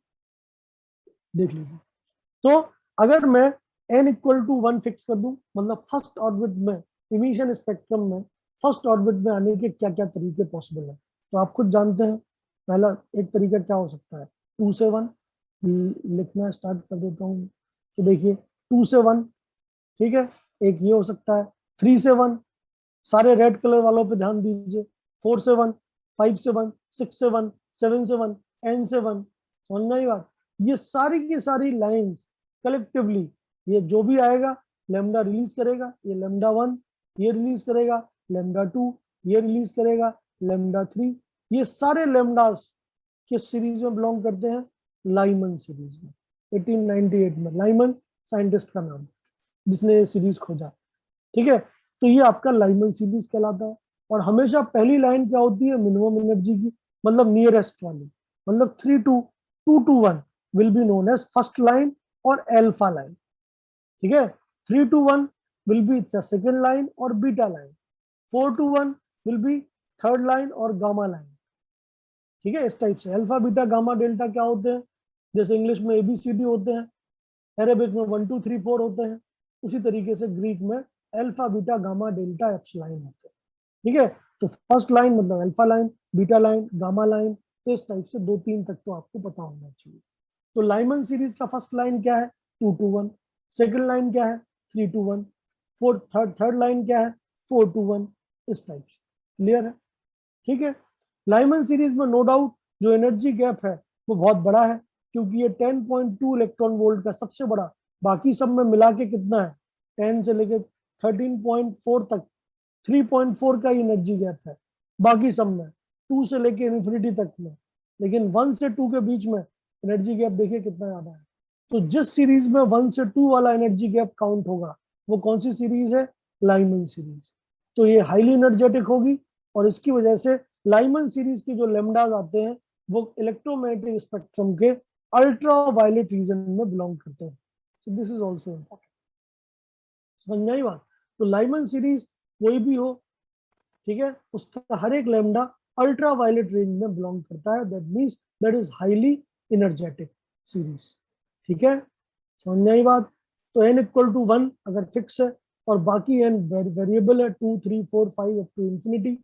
देख लीजिए। तो अगर मैं n इक्वल टू 1 फिक्स कर दूं, मतलब फर्स्ट ऑर्बिट में इमिशन स्पेक्ट्रम में फर्स्ट ऑर्बिट में आने के क्या क्या तरीके पॉसिबल है, तो आप खुद जानते हैं। पहला एक तरीका क्या हो सकता है, 2 से 1, लिखना स्टार्ट कर देता हूँ। तो देखिए 2 से 1, ठीक है, एक ये हो सकता है। 3 से 1, सारे रेड कलर वालों पे ध्यान दीजिए। 4 से 1, 5 से 1, 6 से 1, 7 से 1, n से 1। समझ में आई बात? ये सारी की सारी लाइंस कलेक्टिवली, ये जो भी आएगा लेमडा रिलीज करेगा, ये लेमडा 1 ये रिलीज करेगा, लेमडा 2 ये रिलीज करेगा, लेमडा 3। ये सारे लेमडास किस सीरीज में बिलोंग करते हैं? लाइमन सीरीज में। 1898 में लाइमन साइंटिस्ट का नाम, जिसने ये सीरीज खोजा, ठीक है। तो ये आपका लाइमन सीरीज कहलाता है। और हमेशा पहली लाइन क्या होती है? मिनिमम एनर्जी की, मतलब नियरेस्ट वाली, मतलब 3 to 2 to 1 will be known as first line और एल्फा लाइन, ठीक है। 3 to 1 will be second line और beta line. 4 to 1 will be third line और गामा लाइन, ठीक है। इस टाइप से अल्फा बीटा गामा डेल्टा क्या होते हैं? जैसे इंग्लिश में ABCD होते हैं, अरेबिक में 1 2 3 4 होते हैं, उसी तरीके से ग्रीक में alpha beta gamma delta epsilon होते हैं, ठीक है। तो फर्स्ट लाइन मतलब alpha line, beta line, gamma line. तो इस टाइप से 2-3 तक तो आपको पता होना चाहिए। तो लाइमन सीरीज का फर्स्ट लाइन क्या है? 2 to 1। सेकेंड लाइन क्या है? 3 to 1। थर्ड लाइन क्या है? 4 to 1। इस टाइप से क्लियर है, ठीक है। लाइमन सीरीज में नो डाउट जो एनर्जी गैप है वो बहुत बड़ा है, क्योंकि ये 10.2 इलेक्ट्रॉन वोल्ट का सबसे बड़ा, बाकी सब में मिला के कितना है? 10 से लेके 13.4 तक 3.4 का एनर्जी गैप है, बाकी सब में 2 से लेके इन्फिनिटी तक में। लेकिन 1 से 2 के बीच में एनर्जी गैप देखिए कितना ज्यादा है। तो जिस सीरीज में 1 से 2 वाला एनर्जी गैप काउंट होगा वो कौन सी सीरीज है? Lyman series. तो ये हाईली एनर्जेटिक होगी, और इसकी वजह से लाइमन सीरीज के जो लेमडाज आते हैं वो इलेक्ट्रोमैग्नेटिक स्पेक्ट्रम के अल्ट्रा वायलेट रीजन में बिलोंग करते हैं। सो दिस इज ऑल्सो इम्पोर्टेंट। समझ में आई बात? तो लाइमन सीरीज कोई भी हो, ठीक है, उसका हर एक लेमडा अल्ट्रा वायलेट रेंज में बिलोंग करता है। That means that is highly energetic series, ठीक है। समझ में आई बात? तो n इक्वल टू 1 अगर फिक्स है और बाकी n वेरिएबल है 2 3 4 5 up to infinity,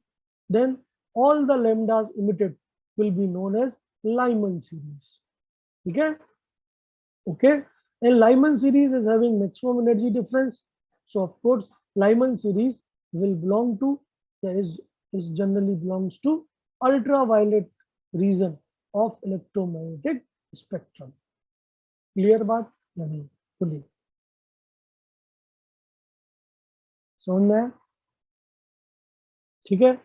then all the lambdas emitted will be known as Lyman series, ठीक है। Okay, and Lyman series is having maximum energy difference, so of course Lyman series will belong to, is generally belongs to ultraviolet region of electromagnetic spectrum. Clear बात या नहीं? बोलिए, समझ में आया? ठीक है,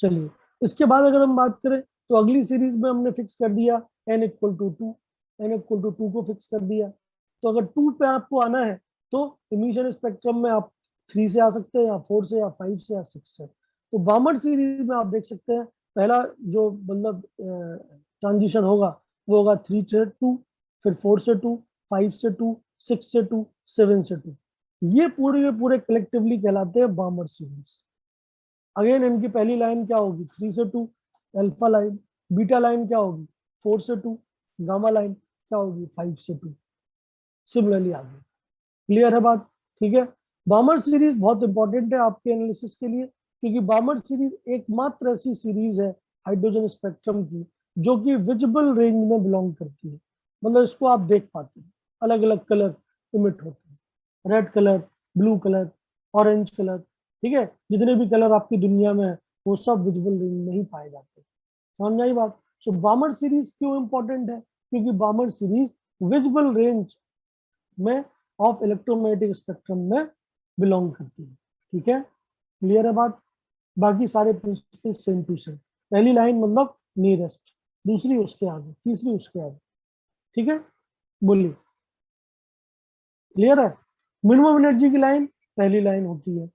चलिए इसके बाद अगर हम बात करें तो अगली सीरीज में हमने फिक्स कर दिया n equal to 2, n equal to 2 को फिक्स कर दिया। तो अगर 2 पे आपको आना है तो इमिशन स्पेक्ट्रम में आप 3 से आ सकते हैं, या 4 से, या 5 से, या 6 से। तो बामर सीरीज में आप देख सकते हैं पहला जो मतलब ट्रांजिशन होगा वो होगा 3 से 2, फिर 4 से 2, 5 से 2, 6 से 2, 7 से 2। ये पूरे के पूरे कलेक्टिवली कहलाते हैं बामर सीरीज। अगेन इनकी पहली लाइन क्या होगी? 3 से 2 अल्फा लाइन, बीटा लाइन क्या होगी? 4 से 2, गामा लाइन क्या होगी? 5 से 2। सिमिलरली आगे, क्लियर है बात? ठीक है, बामर सीरीज बहुत इंपॉर्टेंट है आपके एनालिसिस के लिए, क्योंकि बामर सीरीज एकमात्र ऐसी सीरीज है हाइड्रोजन स्पेक्ट्रम की जो कि विजिबल रेंज में बिलोंग करती है। मतलब इसको आप देख पाते हैं, अलग अलग कलर इमिट होते हैं, red colour, blue colour, orange colour, ठीक है, जितने भी कलर आपकी दुनिया में है वो सब विजिबल रेंज में ही पाए जाते हैं। समझ में आई बात? सो बामर सीरीज क्यों इंपॉर्टेंट है? क्योंकि बामर सीरीज विजिबल रेंज में ऑफ इलेक्ट्रोमैग्नेटिक स्पेक्ट्रम में बिलोंग करती है, ठीक है, क्लियर है बात? बाकी सारे प्रिंसिपल सेम टू सेम। पहली लाइन मतलब नियरेस्ट, दूसरी उसके आगे, तीसरी उसके आगे, ठीक है, बोलिए, क्लियर है? मिनिमम एनर्जी की लाइन पहली लाइन होती है,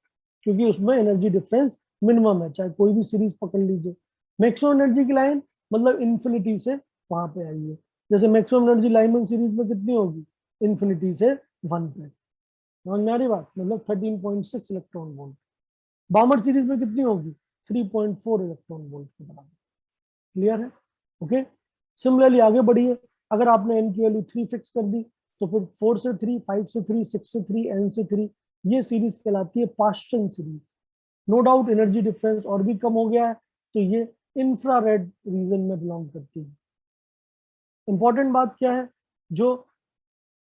क्योंकि उसमें एनर्जी डिफरेंस मिनिमम है, चाहे कोई भी सीरीज पकड़ लीजिए। मैक्सिमम एनर्जी की लाइन मतलब इन्फिनिटी से वहां पे आई है। जैसे मैक्सिमम एनर्जी लाइमन सीरीज में कितनी होगी? इन्फिनिटी से 1 पे। समझ में आ रही बात? मतलब 13.6 इलेक्ट्रॉन वोल्ट। बामर सीरीज में कितनी होगी? 3.4 इलेक्ट्रॉन वोल्ट के बराबर। क्लियर है? ओके, सिमिलरली आगे बढ़िए। अगर आपने एन की वैल्यू 3 फिक्स कर दी तो फिर 4 से 3, 5 से 3, 6 से 3, एन से 3, ये सीरीज कहलाती है Paschen series. No doubt energy difference और भी कम हो गया है, तो ये इंफ्रारेड रीजन में बिलोंग करती है। इंपॉर्टेंट बात क्या है? जो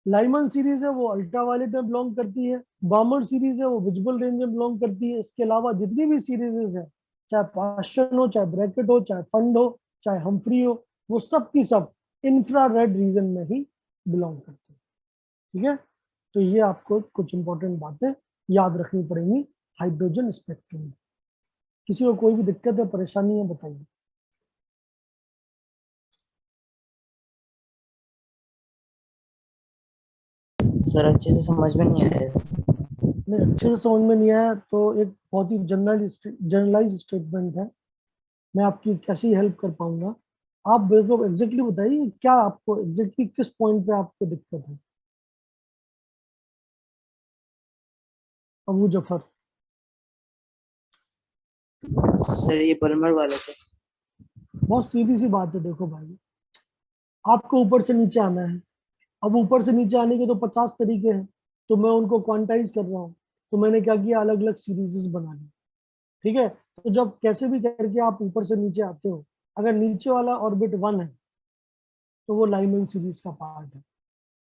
लाइमन सीरीज है वो अल्ट्रावायलेट में बिलोंग करती है, बामर सीरीज है वो विजिबल रेंज में बिलोंग करती है। इसके अलावा जितनी भी सीरीजेस है, चाहे पास्चन हो, चाहे ब्रैकेट हो, चाहे फंड हो, चाहे हम्फ्री हो, वो सब की सब इंफ्रारेड रीजन में ही बिलोंग करती है। ठीक है, तो ये आपको कुछ इंपॉर्टेंट बातें याद रखनी पड़ेंगी हाइड्रोजन स्पेक्ट्रम में। किसी को कोई भी दिक्कत है, परेशानी है, बताइए। सर अच्छे से समझ में नहीं आया। नहीं, अच्छे से समझ में नहीं आया तो एक बहुत ही जनरलाइज स्टेटमेंट है, मैं आपकी कैसी हेल्प कर पाऊंगा। आप मेरे को एग्जैक्टली बताइए, क्या आपको एग्जैक्टली किस पॉइंट पे आपको दिक्कत है। अबू जफर, सर ये बर्मर वाले थे। बहुत सीधी सी बात है, देखो भाई, आपको ऊपर से नीचे आना है। अब ऊपर से नीचे आने के तो 50 तरीके हैं, तो मैं उनको क्वांटाइज कर रहा हूँ। तो मैंने क्या किया, अलग अलग सीरीजेस बना ली। ठीक है, तो जब कैसे भी करके आप ऊपर से नीचे आते हो, अगर नीचे वाला ऑर्बिट 1 है तो वो लाइमन सीरीज का पार्ट है।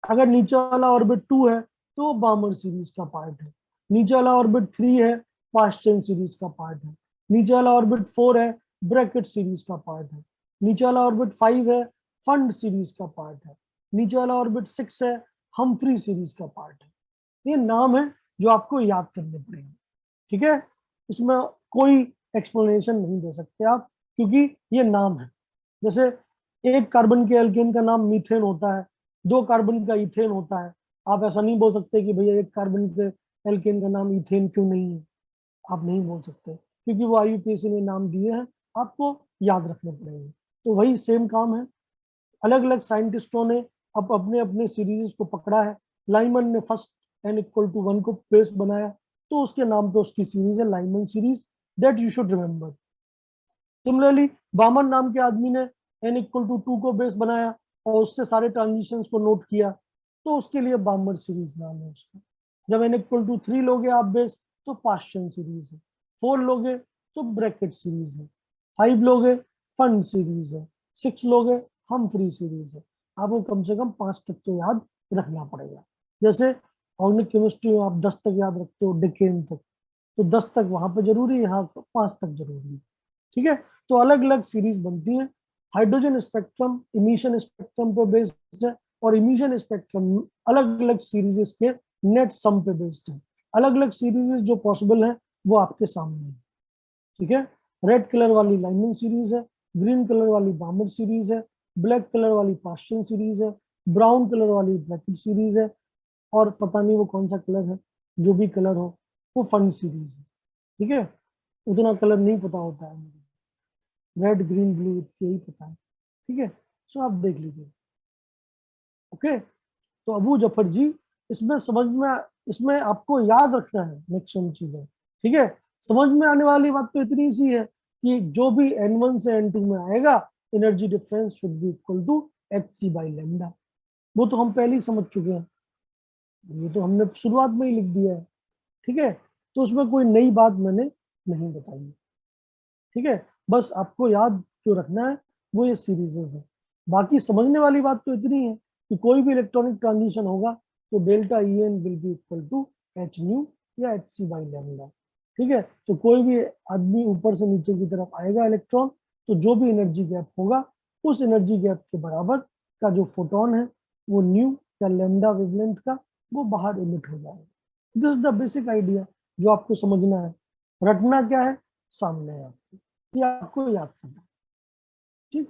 अगर नीचे वाला ऑर्बिट 2 है तो वो बामर सीरीज का पार्ट है। नीचे वाला ऑर्बिट 3 है, पास्चन सीरीज का पार्ट है। नीचे वाला ऑर्बिट 4 है, ब्रैकेट सीरीज का पार्ट है। नीचे वाला ऑर्बिट 5 है, फंड सीरीज का पार्ट है। नीचे वाला ऑर्बिट 6 है, हम्फ्री सीरीज का पार्ट है। ये नाम है जो आपको याद करने पड़ेंगे। ठीक है, इसमें कोई एक्सप्लेनेशन नहीं दे सकते आप, क्योंकि ये नाम है। जैसे एक कार्बन के एल्केन का नाम मीथेन होता है, 2 कार्बन का इथेन होता है। आप ऐसा नहीं बोल सकते कि भैया एक कार्बन के एल्केन का नाम इथेन क्यों नहीं है। आप नहीं बोल सकते, क्योंकि वो IUPAC ने नाम दिए हैं, आपको याद रखने पड़ेंगे। तो वही सेम काम है, अलग अलग साइंटिस्टों ने अब अपने अपने सीरीज को पकड़ा है। लाइमन ने फर्स्ट n=1 को बेस बनाया, तो उसके नाम पे उसकी सीरीज है Lyman series, that you should remember. Similarly Balmer नाम के आदमी ने n=2 को बेस बनाया और उससे सारे ट्रांजिशंस को नोट किया, तो उसके लिए बामर सीरीज नाम है उसका। जब n=3 लोगे आप बेस, तो पास्चन सीरीज है। 4 लोगे तो ब्रैकेट सीरीज है। 5 लोगे फंड सीरीज है। 6 लोगे हम्फ्री सीरीज है। आपको कम से कम 5 तक तो याद रखना पड़ेगा। जैसे ऑर्गेनिक केमिस्ट्री में आप 10 तक याद रखते हो, डिकेन तक, तो 10 तक वहां पर जरूरी है, यहाँ 5 तक जरूरी है। ठीक है, तो अलग अलग सीरीज बनती है। हाइड्रोजन स्पेक्ट्रम इमिशन स्पेक्ट्रम पे बेस्ड है, और इमिशन स्पेक्ट्रम अलग अलग सीरीज के नेट सम पे बेस्ड है। अलग अलग सीरीज जो पॉसिबल है वो आपके सामने है। ठीक है, रेड कलर वाली लाइमन सीरीज है, ग्रीन कलर वाली बामर सीरीज है, ब्लैक कलर वाली पास्चन सीरीज है, ब्राउन कलर वाली ब्रैकेट सीरीज है, और पता नहीं वो कौन सा कलर है, जो भी कलर हो वो फंड सीरीज है। ठीक है, उतना कलर नहीं पता होता है मुझे, रेड ग्रीन ब्लू यही पता है। ठीक है, सो आप देख लीजिए। ओके, तो अबू जफर जी, इसमें समझ में, इसमें आपको याद रखना है मैक्सिमम चीजें। ठीक है, समझ में आने वाली बात तो इतनी सी है कि जो भी n1 से n2 में आएगा, energy difference should be equal to hc/λ। वो तो हम पहले ही समझ चुके हैं, ये तो हमने शुरुआत में ही लिख दिया है। ठीक है, तो उसमें कोई नई बात मैंने नहीं बताई। ठीक है, बस आपको याद जो रखना है वो ये सीरीजेस है। बाकी समझने वाली बात तो इतनी है कि कोई भी इलेक्ट्रॉनिक ट्रांजिशन होगा तो delta EN will be equal to h nu या hc/λ। ठीक है, तो कोई भी आदमी ऊपर से नीचे की तरफ आएगा इलेक्ट्रॉन, तो जो भी एनर्जी गैप होगा, उस एनर्जी गैप के बराबर का जो फोटोन है वो न्यू या लैम्डा वेवलेंथ का, वो बाहर इमिट हो जाएगा। This is the basic idea जो आपको समझना है। रटना क्या है, सामने है आपको, ये आपको याद करना। ठीक,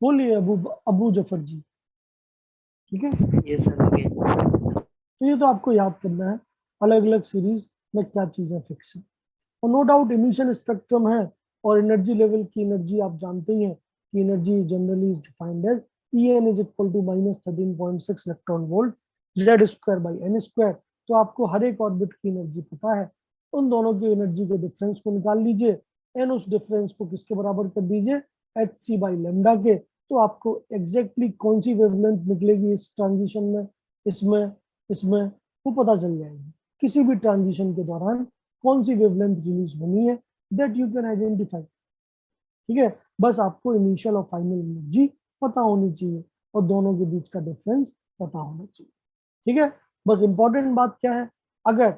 बोलिए अबू अबू जफर जी। ठीक है, ये सर ओके। तो ये तो आपको याद करना है, अलग अलग सीरीज में क्या चीजें फिक्स है। और नो डाउट इमिशन स्पेक्ट्रम है, और एनर्जी लेवल की एनर्जी आप जानते ही हैं कि energy generally is defined as EN is equal to -13.6 electron volt Z²/n²। तो आपको हर एक ऑर्बिट की एनर्जी पता है, उन दोनों की एनर्जी के डिफरेंस को निकाल लीजिए, एन उस डिफरेंस को किसके बराबर कर दीजिए, hc/λ के। तो आपको एग्जैक्टली कौन सी वेवलेंथ निकलेगी इस ट्रांजिशन में, इसमें इसमें वो पता चल जाएगी। किसी भी ट्रांजिशन के दौरान कौन सी वेवलेंथ रिलीज होनी है, दैट यू कैन आइडेंटिफाई। ठीक है, बस आपको इनिशियल और फाइनल एनर्जी पता होनी चाहिए और दोनों के बीच का डिफरेंस पता होना चाहिए। ठीक है, बस इंपॉर्टेंट बात क्या है, अगर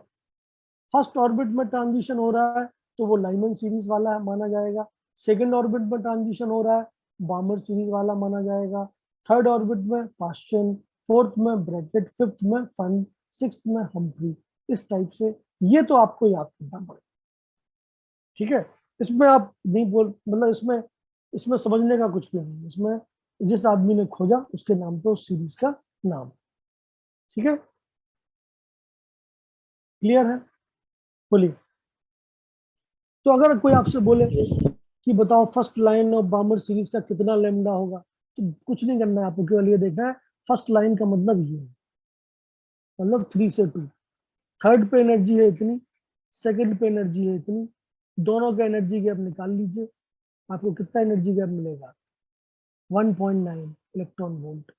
फर्स्ट ऑर्बिट में ट्रांजिशन हो रहा है तो वो लाइमन सीरीज वाला माना जाएगा, सेकंड ऑर्बिट में ट्रांजिशन हो रहा है बामर सीरीज वाला माना जाएगा, थर्ड ऑर्बिट में पास्टियन, फोर्थ में ब्रैकेट, फिफ्थ में फंड, सिक्स्थ में हम्फ्री। इस टाइप से ये तो आपको याद करना पड़ेगा। ठीक है, इसमें आप नहीं बोल मतलब इसमें इसमें समझने का कुछ भी नहीं, इसमें जिस आदमी ने खोजा उसके नाम पे उस सीरीज का नाम। ठीक है, क्लियर है, बोलिए। तो अगर कोई आपसे बोले यस सर। कि बताओ first line of Balmer series का कितना लैम्डा होगा, तो कुछ नहीं करना है आपको, केवल ये देखना है फर्स्ट लाइन का मतलब ये है, मतलब 3 से 2, थर्ड पे एनर्जी है इतनी, सेकंड पे एनर्जी है इतनी, दोनों का एनर्जी गैप निकाल लीजिए, आपको कितना एनर्जी गैप मिलेगा, 1.9 इलेक्ट्रॉन वोल्ट।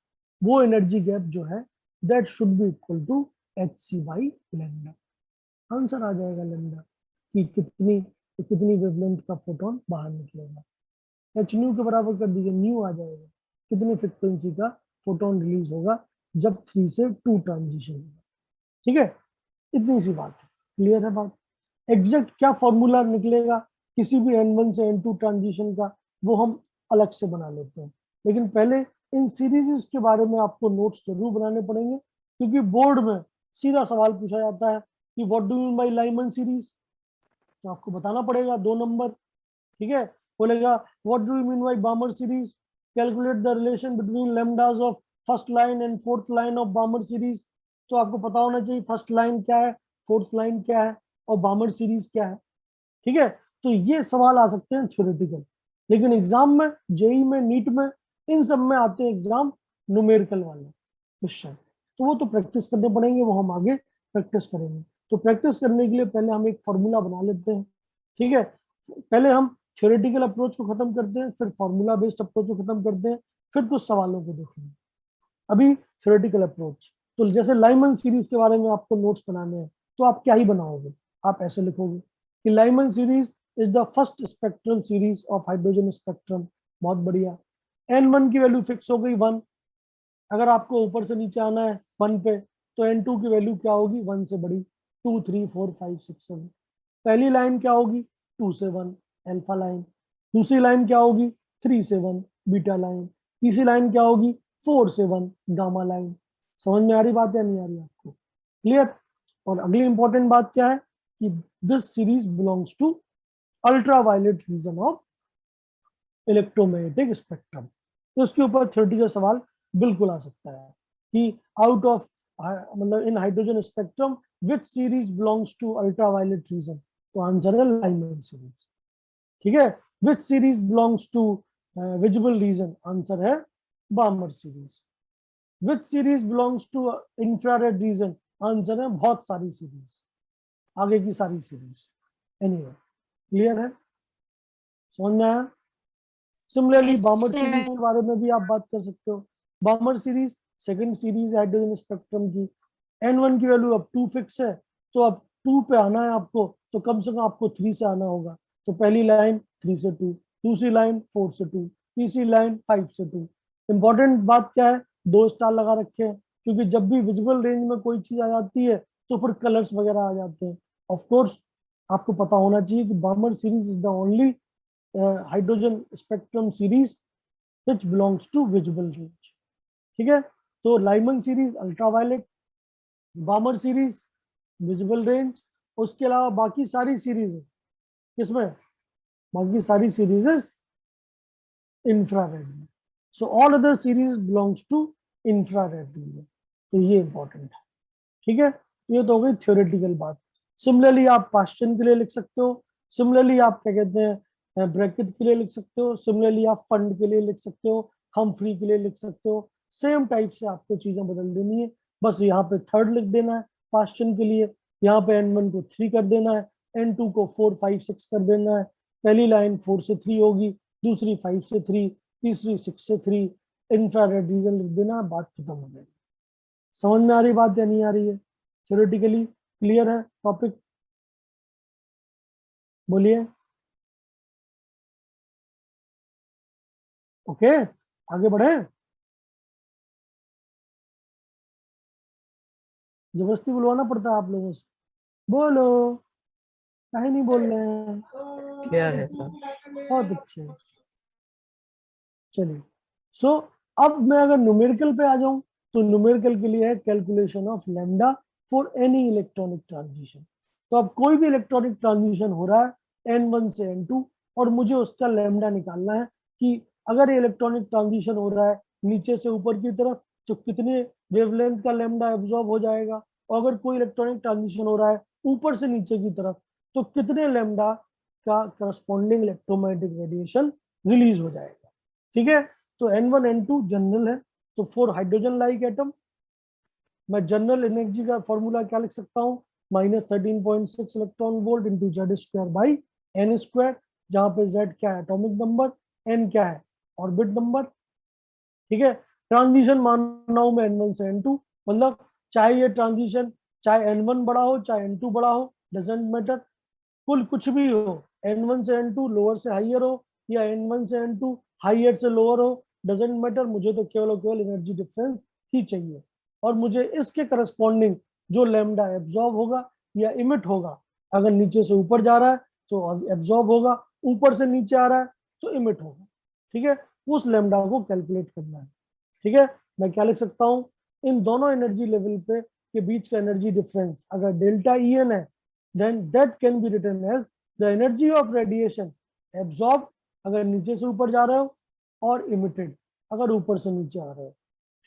वो एनर्जी गैप जो है that should be equal to hc by lambda. Answer आ जाएगा लैम्डा कि कितनी वेवलेंथ का फोटोन बाहर निकलेगा। एच न्यू के बराबर कर दीजिए, न्यू आ जाएगा कितनी फ्रिक्वेंसी का फोटोन रिलीज होगा जब 3 से 2 ट्रांजिशन होगा। ठीक है, इतनी सी बात है, क्लियर है बात। एग्जैक्ट क्या फॉर्मूला निकलेगा किसी भी N1 से N2 ट्रांजिशन का, वो हम अलग से बना लेते हैं, लेकिन पहले इन सीरीज के बारे में आपको नोट्स जरूर बनाने पड़ेंगे, क्योंकि बोर्ड में सीधा सवाल पूछा जाता है कि what do you mean by Lyman series, तो आपको बताना पड़ेगा 2 नंबर। ठीक है, बोलेगा what do you mean by Balmer series, calculate the relation between lambdas of first line and fourth line of Balmer series. तो आपको पता होना चाहिए फर्स्ट लाइन क्या है, फोर्थ लाइन क्या है और बामर सीरीज क्या है। ठीक है, तो ये सवाल आ सकते हैं थ्योरेटिकल, लेकिन एग्जाम में, जेई में, नीट में, इन सब में आते हैं एग्जाम न्यूमेरिकल वाले क्वेश्चन, तो वो तो प्रैक्टिस करने पड़ेंगे, वो हम आगे प्रैक्टिस करेंगे। तो प्रैक्टिस करने के लिए पहले हम एक फॉर्मूला बना लेते हैं। ठीक है, पहले हम थ्योरेटिकल अप्रोच को खत्म करते हैं, फिर फॉर्मूला बेस्ड अप्रोच को खत्म करते हैं, फिर कुछ सवालों को देखेंगे। अभी थ्योरेटिकल अप्रोच, तो जैसे लाइमन सीरीज के बारे में आपको नोट्स बनाने हैं, तो आप क्या ही बनाओगे, आप ऐसे लिखोगे कि Lyman series is the first spectral series of hydrogen spectrum. बहुत बढ़िया, N1 की वैल्यू फिक्स हो गई 1, अगर आपको ऊपर से नीचे आना है 1 पे, तो N2 की वैल्यू क्या होगी, 1 से बड़ी, 2 3 4 5 6 7। पहली लाइन क्या होगी, 2 से 1 अल्फा लाइन, दूसरी लाइन क्या होगी, 3 से 1 बीटा लाइन, तीसरी लाइन क्या होगी, 4 से 1 गामा लाइन। समझ में आ रही बात या नहीं आ रही आपको, क्लियर। और अगली इंपॉर्टेंट बात क्या है कि this series belongs to ultraviolet region of electromagnetic spectrum. तो उसके ऊपर थ्योरेटिकल सवाल बिल्कुल आ सकता है कि आउट ऑफ मतलब in hydrogen spectrum which series belongs to ultraviolet region, तो आंसर है लाइमन सीरीज। ठीक है, which series belongs to visible region, answer है Balmer series. Which series belongs to infrared region, answer है बहुत सारी सीरीज, आगे की सारी सीरीज। एनीवे, क्लियर है, समझ में आया। सिमिलरली बामर सीरीज के बारे में भी आप बात कर सकते हो। बामर series second series hydrogen spectrum की, N1 की वैल्यू अब 2 फिक्स है, तो अब 2 पे आना है आपको, तो कम से कम आपको 3 से आना होगा। तो पहली लाइन 3 से 2, दूसरी लाइन 4 से 2, तीसरी लाइन 5 से 2। इंपॉर्टेंट बात क्या है, 2 स्टार लगा रखे हैं, क्योंकि जब भी विजुअल रेंज में कोई चीज आ जाती है तो फिर कलर्स वगैरह आ जाते हैं। ऑफ कोर्स आपको पता होना चाहिए कि बामर series is the only hydrogen spectrum series which belongs to visible range। ठीक है, तो Lyman series ultraviolet, बामर series visible range, उसके अलावा बाकी सारी सीरीज किसमें, बाकी सारी सीरीज इंफ्रारेड में। So all other series belongs to infrared region, तो ये इंपॉर्टेंट है। ठीक है, ये तो हो गई थ्योरेटिकल बात। सिमिलरली आप पास्टियन के लिए लिख सकते हो, सिमिलरली आप क्या कहते हैं ब्रैकेट के लिए लिख सकते हो, सिमिलरली आप फंड के लिए लिख सकते हो, हम्फ्री के लिए लिख सकते हो। सेम टाइप से आपको चीजें बदल देनी है, बस यहाँ पे थर्ड लिख देना है पास्टियन के लिए, यहाँ पे N1 को 3 कर देना है, N2 को 4 5 6 कर देना है। पहली लाइन 4 से 3 होगी, दूसरी 5 से 3, तीसरी 6 से 3, इंफ्रारेड रीजन लिख देना, बात खत्म हो जाएगी। समझ में आ रही बात या नहीं आ रही है, थ्योरेटिकली क्लियर है टॉपिक, बोलिए। ओके, आगे बढ़े, जबरदस्ती बुलवाना पड़ता है आप लोगों से, बोलो, काहे नहीं बोल रहे हैं? क्लियर है सर। बहुत अच्छे, चलिए। सो अब मैं अगर न्यूमेरिकल पे आ जाऊं तो न्यूमेरिकल के लिए है calculation of lambda for any electronic transition. तो अब कोई भी इलेक्ट्रॉनिक ट्रांजिशन हो रहा है n1 से n2 और मुझे उसका लैम्डा निकालना है कि अगर ये इलेक्ट्रॉनिक ट्रांजिशन हो रहा है नीचे से ऊपर की तरफ तो कितने वेवलेंथ का लैम्डा एब्जॉर्ब हो जाएगा, और अगर कोई इलेक्ट्रॉनिक ट्रांजिशन हो रहा है ऊपर से नीचे की तरफ तो कितने लैम्डा का करस्पॉन्डिंग इलेक्ट्रोमैग्नेटिक रेडिएशन रिलीज हो जाएगा। ठीक है, तो n1 n2 जनरल है। तो फॉर हाइड्रोजन लाइक एटम मैं जनरल एनर्जी का फॉर्मूला क्या लिख सकता हूँ, -13.6 electron volt into Z square by N square, जहां पे जेड क्या है एटॉमिक नंबर, एन क्या है ऑर्बिट नंबर। ठीक है, ट्रांजिशन मान रहा हूं मैं n1 से n2, मतलब चाहे ये ट्रांजिशन चाहे n1 बड़ा हो चाहे n2 बड़ा हो, डजेंट मैटर, कुल कुछ भी हो, n1 से n2 लोअर से हाइयर हो या n1 से n2 हाइयर से लोअर हो, डजेंट मैटर, मुझे तो केवल और केवल एनर्जी डिफरेंस ही चाहिए। और मुझे इसके करस्पॉन्डिंग जो लैम्डा एब्जॉर्ब होगा या इमिट होगा, अगर नीचे से ऊपर जा रहा है तो एब्जॉर्ब होगा, ऊपर से नीचे आ रहा है तो इमिट होगा। ठीक है, उस लैम्डा को कैलकुलेट करना है। ठीक है, मैं क्या लिख सकता हूँ, इन दोनों एनर्जी लेवल पे के बीच का एनर्जी डिफरेंस अगर डेल्टा ई एन है then that can be written as the energy of radiation absorbed अगर नीचे से ऊपर जा रहे हो और emitted अगर ऊपर से नीचे आ रहे हो।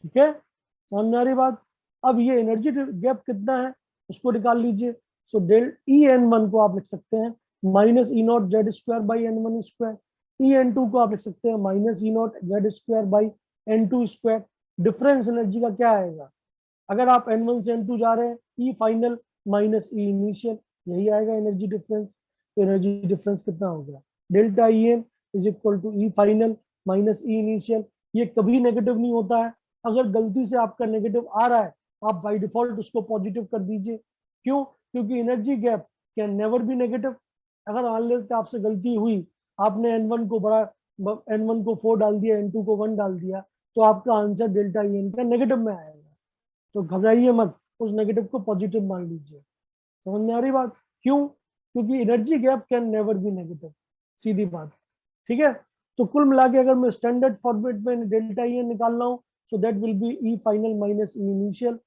ठीक है, समझ में आ रही बात? अब ये एनर्जी गैप कितना है उसको निकाल लीजिए। So del E N one को आप लिख सकते हैं minus E not Z square by N one square, E N two को आप लिख सकते हैं minus E not Z square by N two square. Difference energy का क्या आएगा, अगर आप n1 से n2 जा रहे हैं E final minus E initial, यही आएगा एनर्जी डिफरेंस। तो एनर्जी डिफरेंस कितना हो गया, delta E N is equal to E final minus E initial. ये कभी नेगेटिव नहीं होता है, अगर गलती से आपका नेगेटिव आ रहा है आप बाय डिफॉल्ट उसको पॉजिटिव कर दीजिए। क्यों, क्योंकि energy gap can never be negative. अगर मान लेते आपसे गलती हुई, आपने n1 को बड़ा n1 को 4 डाल दिया, n2 को 1 डाल दिया, तो आपका आंसर डेल्टा ई एन का नेगेटिव में आएगा। तो घबराइए मत, उस नेगेटिव को पॉजिटिव मान लीजिए। समझ में आ रही बात? क्यों, क्योंकि energy gap can never be negative, सीधी बात। ठीक है, तो कुल मिला के अगर मैं स्टैंडर्ड फॉर्मेट में डेल्टा ई एन निकाल रहा हूँ so that will be E final minus E initial,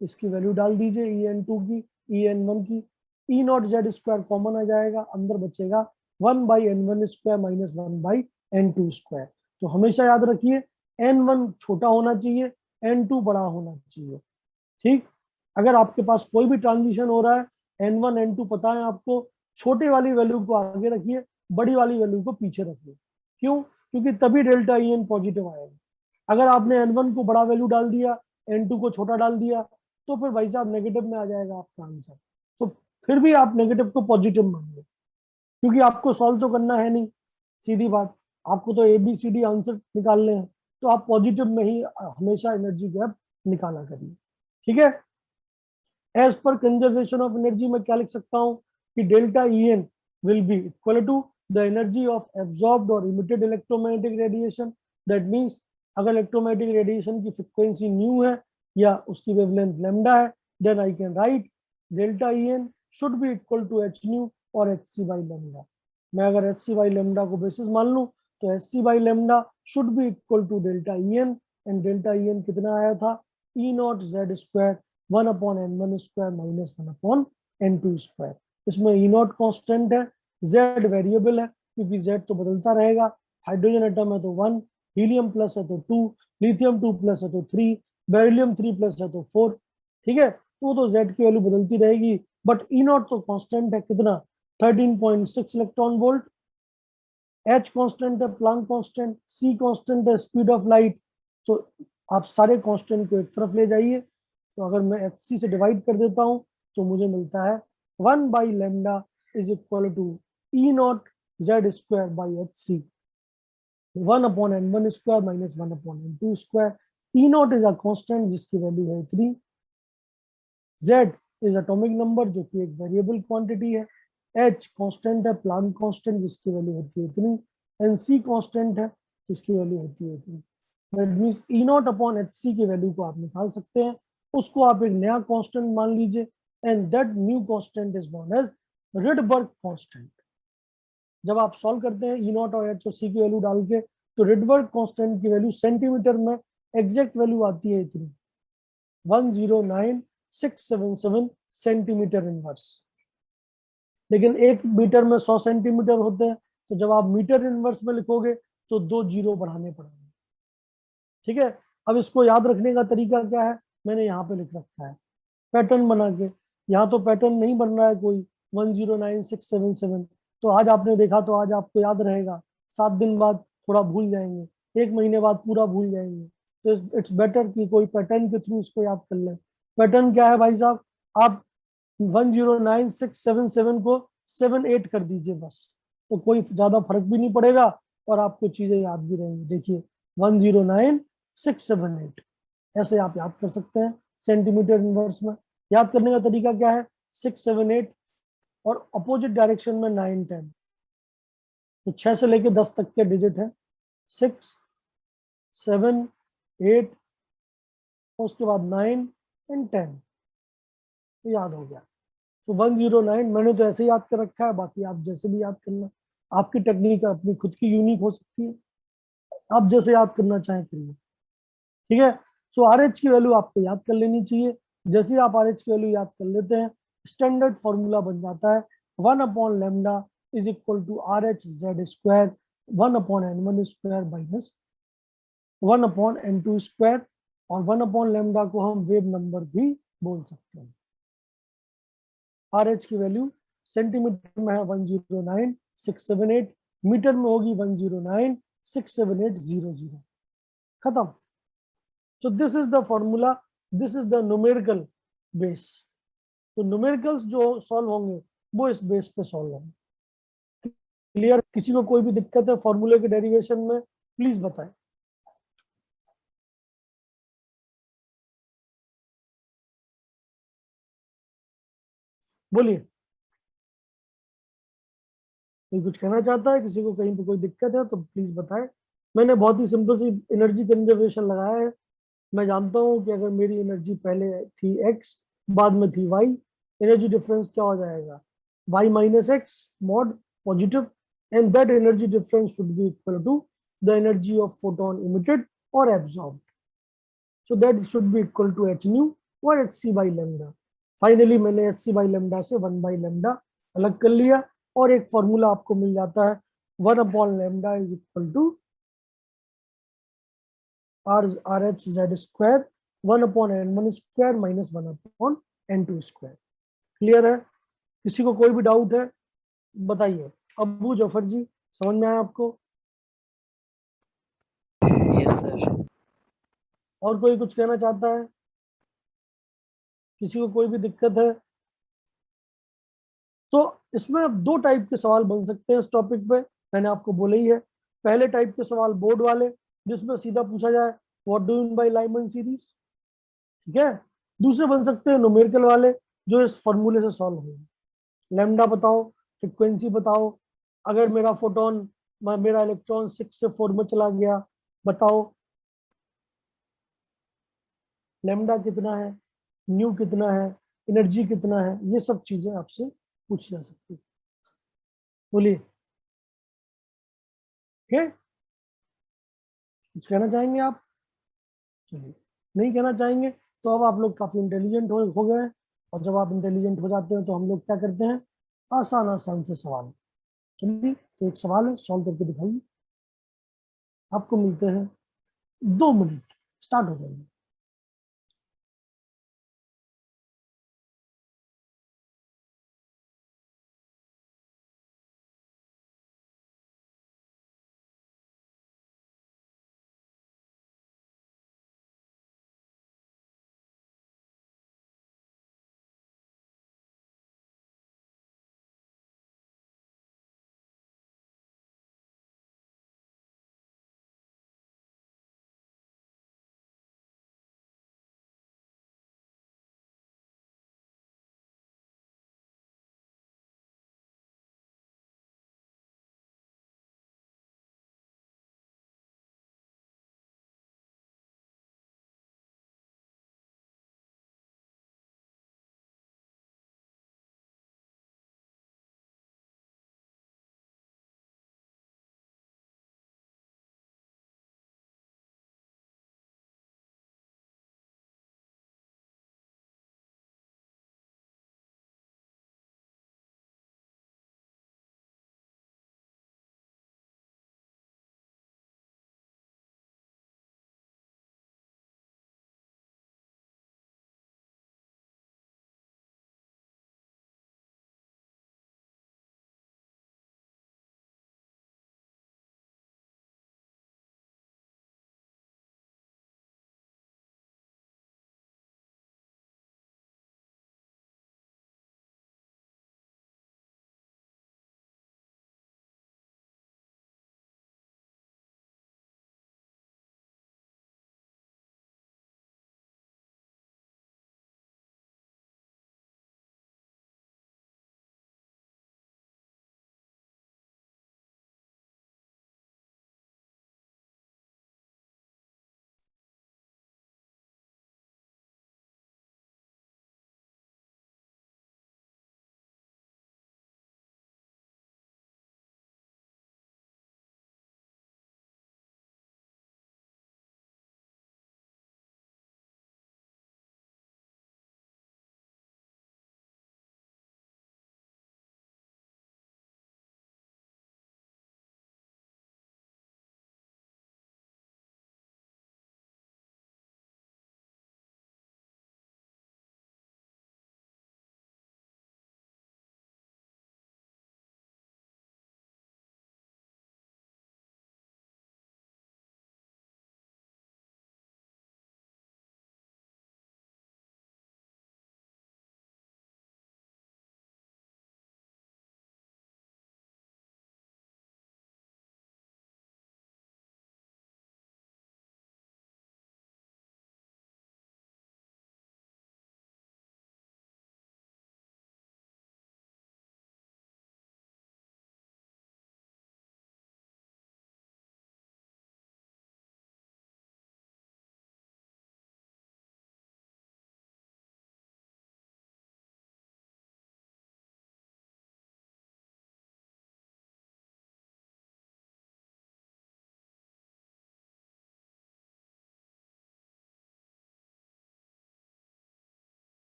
इसकी वैल्यू डाल दीजिए ई एन टू की ई एन वन की, E not Z square common आ जाएगा, अंदर बचेगा 1 by N one square minus 1 by N two square. तो हमेशा याद रखिए एन वन छोटा होना चाहिए, एन टू बड़ा होना चाहिए। ठीक, अगर आपके पास कोई भी ट्रांजिशन हो रहा है n1 n2 पता है आपको, छोटे वाली वैल्यू को आगे रखिए, बड़ी वाली वैल्यू को पीछे रखिए। क्यों, क्योंकि तभी डेल्टा ई एन पॉजिटिव आएगा। अगर आपने n1 को बड़ा वैल्यू डाल दिया n2 को छोटा डाल दिया तो फिर भाई साहब नेगेटिव में आ जाएगा आपका आंसर। तो फिर भी आप नेगेटिव को पॉजिटिव मानिए, क्योंकि आपको सॉल्व तो करना है नहीं, सीधी बात, आपको तो ABCD आंसर निकालने हैं, तो आप पॉजिटिव में ही हमेशा एनर्जी गैप निकाला करिए। ठीक है, as per conservation of energy में क्या लिख सकता हूं कि delta E N will be equal to the energy of absorbed और emitted electromagnetic radiation. That means अगर इलेक्ट्रोमैग्नेटिक रेडिएशन की फ्रीक्वेंसी न्यू है या उसकी वेवलेंथ लैम्डा है, then I can write delta E N should be equal to H nu और एच सी बाई लैम्डा। मैं अगर एच सी बाई लैम्डा को बेसिस मान लूं तो H C by lambda should be equal to delta E N, and delta E N कितना आया था, E not Z square 1 upon n1 square minus 1 upon n2 square. इसमें ई नॉट कॉन्स्टेंट है, जेड वेरिएबल है क्योंकि जेड तो बदलता रहेगा, हाइड्रोजन एटम है तो 1, हीलियम प्लस है तो 2, लिथियम 2 प्लस है तो 3, बेरिलियम 3 प्लस है तो 4। ठीक है, तो जेड की वैल्यू बदलती रहेगी, बट ई नॉट तो कांस्टेंट है, कितना 13.6 इलेक्ट्रॉन वोल्ट। एच कांस्टेंट है, प्लांक कांस्टेंट, सी कांस्टेंट है, स्पीड ऑफ लाइट। तो आप सारे कांस्टेंट को एक तरफ ले जाइए, तो अगर मैं एच सी से डिवाइड कर देता हूं तो मुझे मिलता है 1 by lambda is equal to E not Z square by H C, 1 upon n1 square minus 1 upon n2 square. E not is a constant जिसकी वैल्यू है 3, जेड इज एटॉमिक नंबर जो कि एक वेरिएबल क्वांटिटी है, एच कांस्टेंट है, प्लांक कांस्टेंट जिसकी वैल्यू होती है 3, एंड सी कांस्टेंट है जिसकी वैल्यू होती है 3। That means E not upon H C की वैल्यू को आप निकाल सकते हैं, उसको आप एक नया कांस्टेंट मान लीजिए, and that new constant is known as Rydberg constant. जब आप सॉल्व करते हैं ई नॉट और एच और सी की वैल्यू डाल के, तो रिडबर्ग कांस्टेंट की वैल्यू सेंटीमीटर में एग्जैक्ट वैल्यू आती है इतनी, 109677 सेंटीमीटर इनवर्स। लेकिन 1 मीटर में 100 सेंटीमीटर होते हैं, तो जब आप मीटर इनवर्स में लिखोगे तो 2 जीरो बढ़ाने पड़ेंगे। ठीक है, अब इसको याद रखने का तरीका क्या है, मैंने यहाँ पे लिख रखा है पैटर्न बना के। यहाँ तो पैटर्न नहीं बन रहा है कोई 109677, तो आज आपने देखा तो आज आपको याद रहेगा, 7 दिन बाद थोड़ा भूल जाएंगे, 1 महीने बाद पूरा भूल जाएंगे। तो इट्स बेटर कि कोई पैटर्न के थ्रू इसको याद कर लें। पैटर्न क्या है भाई साहब, आप 109677 को 78 कर दीजिए बस, तो कोई ज्यादा फर्क भी नहीं पड़ेगा और आपको चीजें याद भी रहेंगी। देखिए 109678 ऐसे आप याद कर सकते हैं सेंटीमीटर इनवर्स में। याद करने का तरीका क्या है, 678 और अपोजिट डायरेक्शन में 9 10, तो 6 से लेके 10 तक के डिजिट है, 6 7 8 उसके बाद 9 एंड 10, तो याद हो गया। तो 109 मैंने तो ऐसे याद कर रखा है, बाकी आप जैसे भी याद करना, आपकी टेक्निक अपनी खुद की यूनिक हो सकती है, आप जैसे याद करना चाहें करिए। ठीक है, सो आर एच की वैल्यू आपको याद कर लेनी चाहिए। जैसे ही आप आर एच की वैल्यू याद कर लेते हैं, स्टैंडर्ड फॉर्मूला बन जाता है 1/λ is equal to R H Z square 1/n1 square minus 1/n2 square, और 1/λ को हम वेव नंबर भी बोल सकते हैं। आर एच की वैल्यू सेंटीमीटर में है 109678, मीटर में होगी 10967800, खत्म। So this is the formula, this is the numerical base. तो न्यूमेरिकल्स जो सॉल्व होंगे वो इस बेस पे सॉल्व होंगे। क्लियर, किसी को कोई भी दिक्कत है फॉर्मूले के डेरिवेशन में, प्लीज बताएं। बोलिए, कोई कुछ कहना चाहता है, किसी को कहीं पे कोई दिक्कत है तो प्लीज बताएं। मैंने बहुत ही सिंपल सी एनर्जी कंजर्वेशन लगाया है। मैं जानता हूं कि अगर मेरी एनर्जी पहले थी x, बाद में थी y, एनर्जी डिफरेंस क्या हो जाएगा, y minus X mod positive, and that energy difference should be equal to the energy of photon emitted और absorbed, so that should be equal to h nu और H C by lambda. Finally मैंने एच सी बाई लेमडा से 1/λ अलग कर लिया, और एक फॉर्मूला आपको मिल जाता है 1/λ is equal to R H Z square 1/n1 square minus 1/n2 square. Clear है, किसी को कोई भी डाउट है बताइए। अबू जफर जी, समझ में आया आपको? Yes sir. और कोई कुछ कहना चाहता है, किसी को कोई भी दिक्कत है? तो इसमें अब 2 टाइप के सवाल बन सकते हैं इस टॉपिक पे, मैंने आपको बोला ही है। पहले टाइप के सवाल बोर्ड वाले, जिसमें सीधा पूछा जाए what do mean by Lyman series, ठीक है। दूसरे बन सकते हैं न्यूमेरिकल वाले, जो इस फॉर्मूले से सॉल्व होंगे। लैम्डा बताओ, फ्रिक्वेंसी बताओ, अगर मेरा फोटोन मेरा इलेक्ट्रॉन 6 से 4 में चला गया, बताओ लैम्डा कितना है, न्यू कितना है, एनर्जी कितना है, ये सब चीजें आपसे पूछी जा सकती है। बोलिए, ठीक, कुछ कहना चाहेंगे आप? चलिए, नहीं कहना चाहेंगे तो अब आप लोग काफी इंटेलिजेंट हो गए हैं, और जब आप इंटेलिजेंट हो जाते हैं तो हम लोग क्या करते हैं, आसान आसान से सवाल। चलिए, तो एक सवाल है, सॉल्व करके दिखाइए। आपको मिलते हैं 2 मिनट, स्टार्ट हो जाएंगे।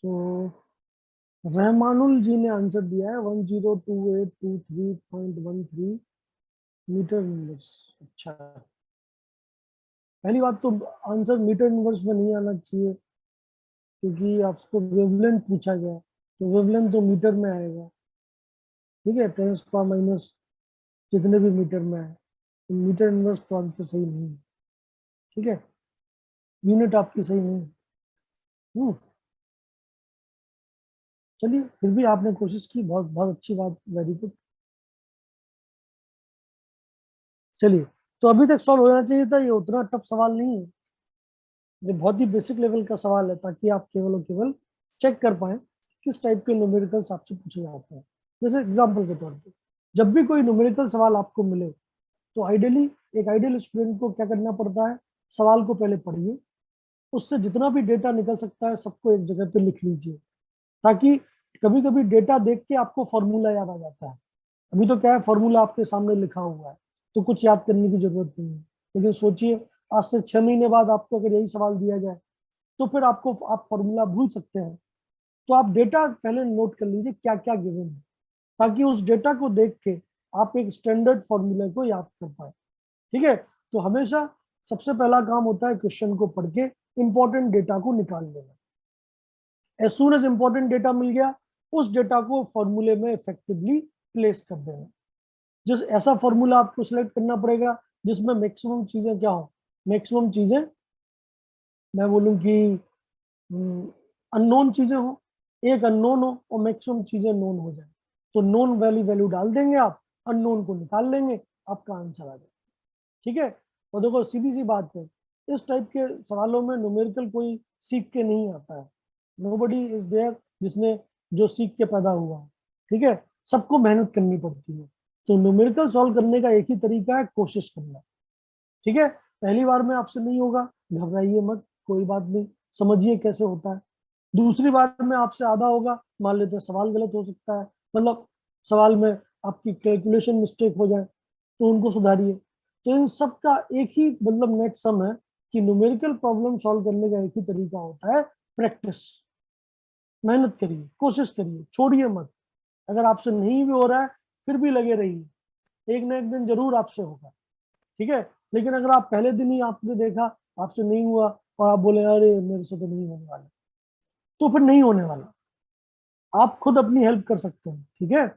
तो रहमानुल जी ने आंसर दिया है 102823.13 मीटर इनवर्स। अच्छा, पहली बात तो आंसर मीटर इनवर्स में नहीं आना चाहिए, क्योंकि आपको वेवलेंथ पूछा गया, तो वेवलेंथ तो मीटर में आएगा। ठीक है, 10⁻⁻, जितने भी मीटर में आए, तो मीटर इनवर्स तो आंसर सही नहीं है। ठीक है, यूनिट आपकी सही नहीं है। चलिए, फिर भी आपने कोशिश की, बहुत बहुत अच्छी बात, वेरी गुड। चलिए, तो अभी तक सॉल्व होना चाहिए था, ये उतना टफ सवाल नहीं है, ये बहुत ही बेसिक लेवल का सवाल है, ताकि आप केवल और केवल चेक कर पाए किस टाइप के न्यूमेरिकल्स आपसे पूछे जाते हैं। जैसे एग्जाम्पल के तौर पे, जब भी कोई न्यूमेरिकल सवाल आपको मिले, तो आइडियली एक आइडियल स्टूडेंट को क्या करना पड़ता है, सवाल को पहले पढ़िए, उससे जितना भी डेटा निकल सकता है सबको एक जगह पे लिख लीजिए, ताकि कभी कभी डेटा देख के आपको फॉर्मूला याद आ जाता है। अभी तो क्या है, फॉर्मूला आपके सामने लिखा हुआ है, तो कुछ याद करने की जरूरत नहीं है। लेकिन सोचिए, आज से 6 महीने बाद आपको अगर यही सवाल दिया जाए, तो फिर आपको आप फॉर्मूला भूल सकते हैं। तो आप डेटा पहले नोट कर लीजिए क्या क्या गिवन है, ताकि उस डेटा को देख के आप एक स्टैंडर्ड फॉर्मूले को याद कर पाए। ठीक है, तो हमेशा सबसे पहला काम होता है क्वेश्चन को पढ़ के इंपॉर्टेंट डेटा को निकाल लेना। As soon as important data मिल गया, उस डेटा को फॉर्मूले में इफेक्टिवली प्लेस कर देना। जिस ऐसा फॉर्मूला आपको सिलेक्ट करना पड़ेगा जिसमें मैक्सिमम चीजें क्या हो, मैक्सिमम चीजें मैं बोलूं कि अननोन चीजें हो, एक अननोन हो और मैक्सिमम चीजें नोन हो जाए। तो नोन वैल्यू वैल्यू डाल देंगे आप, अननोन को निकाल लेंगे, आपका आंसर आ जाए। ठीक है, और देखो सीधी सी बात है, इस टाइप के सवालों में न्यूमेरिकल कोई सीख के नहीं आता है। नोबडी इज देयर जिसने जो सीख के पैदा हुआ है। ठीक है, सबको मेहनत करनी पड़ती है। तो न्यूमेरिकल सॉल्व करने का एक ही तरीका है, कोशिश करना। ठीक है, पहली बार में आपसे नहीं होगा, घबराइए मत, कोई बात नहीं, समझिए कैसे होता है। दूसरी बार में आपसे आधा होगा, मान लेते हैं सवाल गलत हो सकता है, मतलब सवाल में आपकी कैलकुलेशन मिस्टेक हो जाए, तो उनको सुधारिए। तो इन सब का एक ही मतलब नेट सम है कि न्यूमेरिकल प्रॉब्लम सॉल्व करने का एक ही तरीका होता है, प्रैक्टिस। मेहनत करिए, कोशिश करिए, छोड़िए मत। अगर आपसे नहीं भी हो रहा है, फिर भी लगे रहिए, एक ना एक दिन जरूर आपसे होगा। ठीक है, लेकिन अगर आप पहले दिन ही आपने देखा आपसे नहीं हुआ और आप बोले अरे मेरे से तो नहीं होने वाला, तो फिर नहीं होने वाला। आप खुद अपनी हेल्प कर सकते हैं। ठीक है,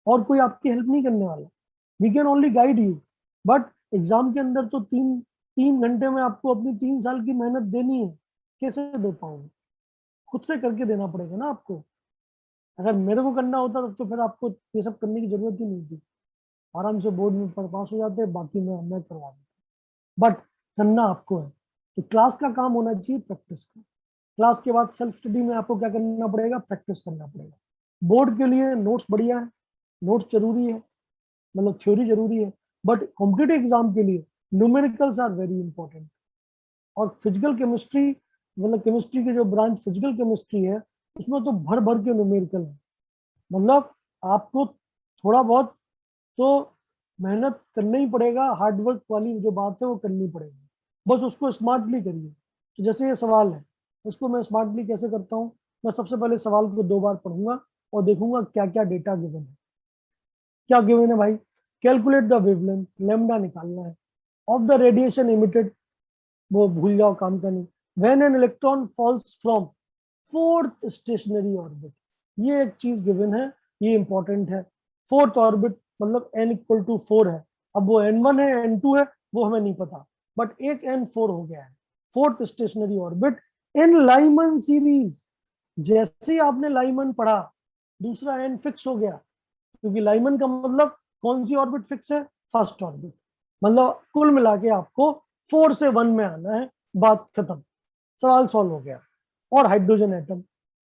और कोई आपकी हेल्प नहीं करने वाला। We can only guide you, but exam के अंदर तो तीन तीन घंटे में आपको अपनी 3 साल की मेहनत देनी है। कैसे दे पाओगे, खुद से करके देना पड़ेगा ना आपको। अगर मेरे को करना होता तो फिर आपको ये सब करने की जरूरत ही नहीं थी, आराम से बोर्ड में पास हो जाते, बाकी मैं करवा देता। बट करना आपको है। तो क्लास का काम होना चाहिए प्रैक्टिस का। क्लास के बाद सेल्फ स्टडी में आपको क्या करना पड़ेगा, प्रैक्टिस करना पड़ेगा। बोर्ड के लिए नोट्स बढ़िया है, नोट्स जरूरी है, मतलब थ्योरी जरूरी है, बट कॉम्पिटेटिव एग्जाम के लिए न्यूमेरिकल्स आर वेरी इंपॉर्टेंट। और फिजिकल केमिस्ट्री, मतलब केमिस्ट्री की जो ब्रांच फिजिकल केमिस्ट्री है, उसमें तो भर भर के न्यूमेरिकल है। मतलब आपको थोड़ा बहुत तो मेहनत करना ही पड़ेगा, हार्डवर्क वाली जो बात है वो करनी पड़ेगी, बस उसको स्मार्टली करिए। तो जैसे ये सवाल है, इसको मैं स्मार्टली कैसे करता हूँ, मैं सबसे पहले सवाल को 2 बार पढ़ूंगा और देखूंगा क्या क्या डेटा गिवन है। क्या गिवन है भाई, कैलकुलेट द वेवलेंथ, लैम्डा निकालना है, ऑफ द रेडिएशन इमिटेड, वो भूल जाओ, काम का नहीं। When an electron falls from fourth stationery orbit, ये एक चीज गिवन है, ये इंपॉर्टेंट है। फोर्थ ऑर्बिट मतलब n=4 है। अब वो n1 है n2 है वो हमें नहीं पता, बट एक n4 हो गया है, fourth stationery orbit in Lyman series. जैसे ही आपने लाइमन पढ़ा, दूसरा n फिक्स हो गया, क्योंकि लाइमन का मतलब कौन सी ऑर्बिट फिक्स है, फर्स्ट ऑर्बिट। मतलब कुल मिला के आपको 4 से 1 में आना है, बात खत्म, सवाल सॉल्व हो गया। और हाइड्रोजन एटम,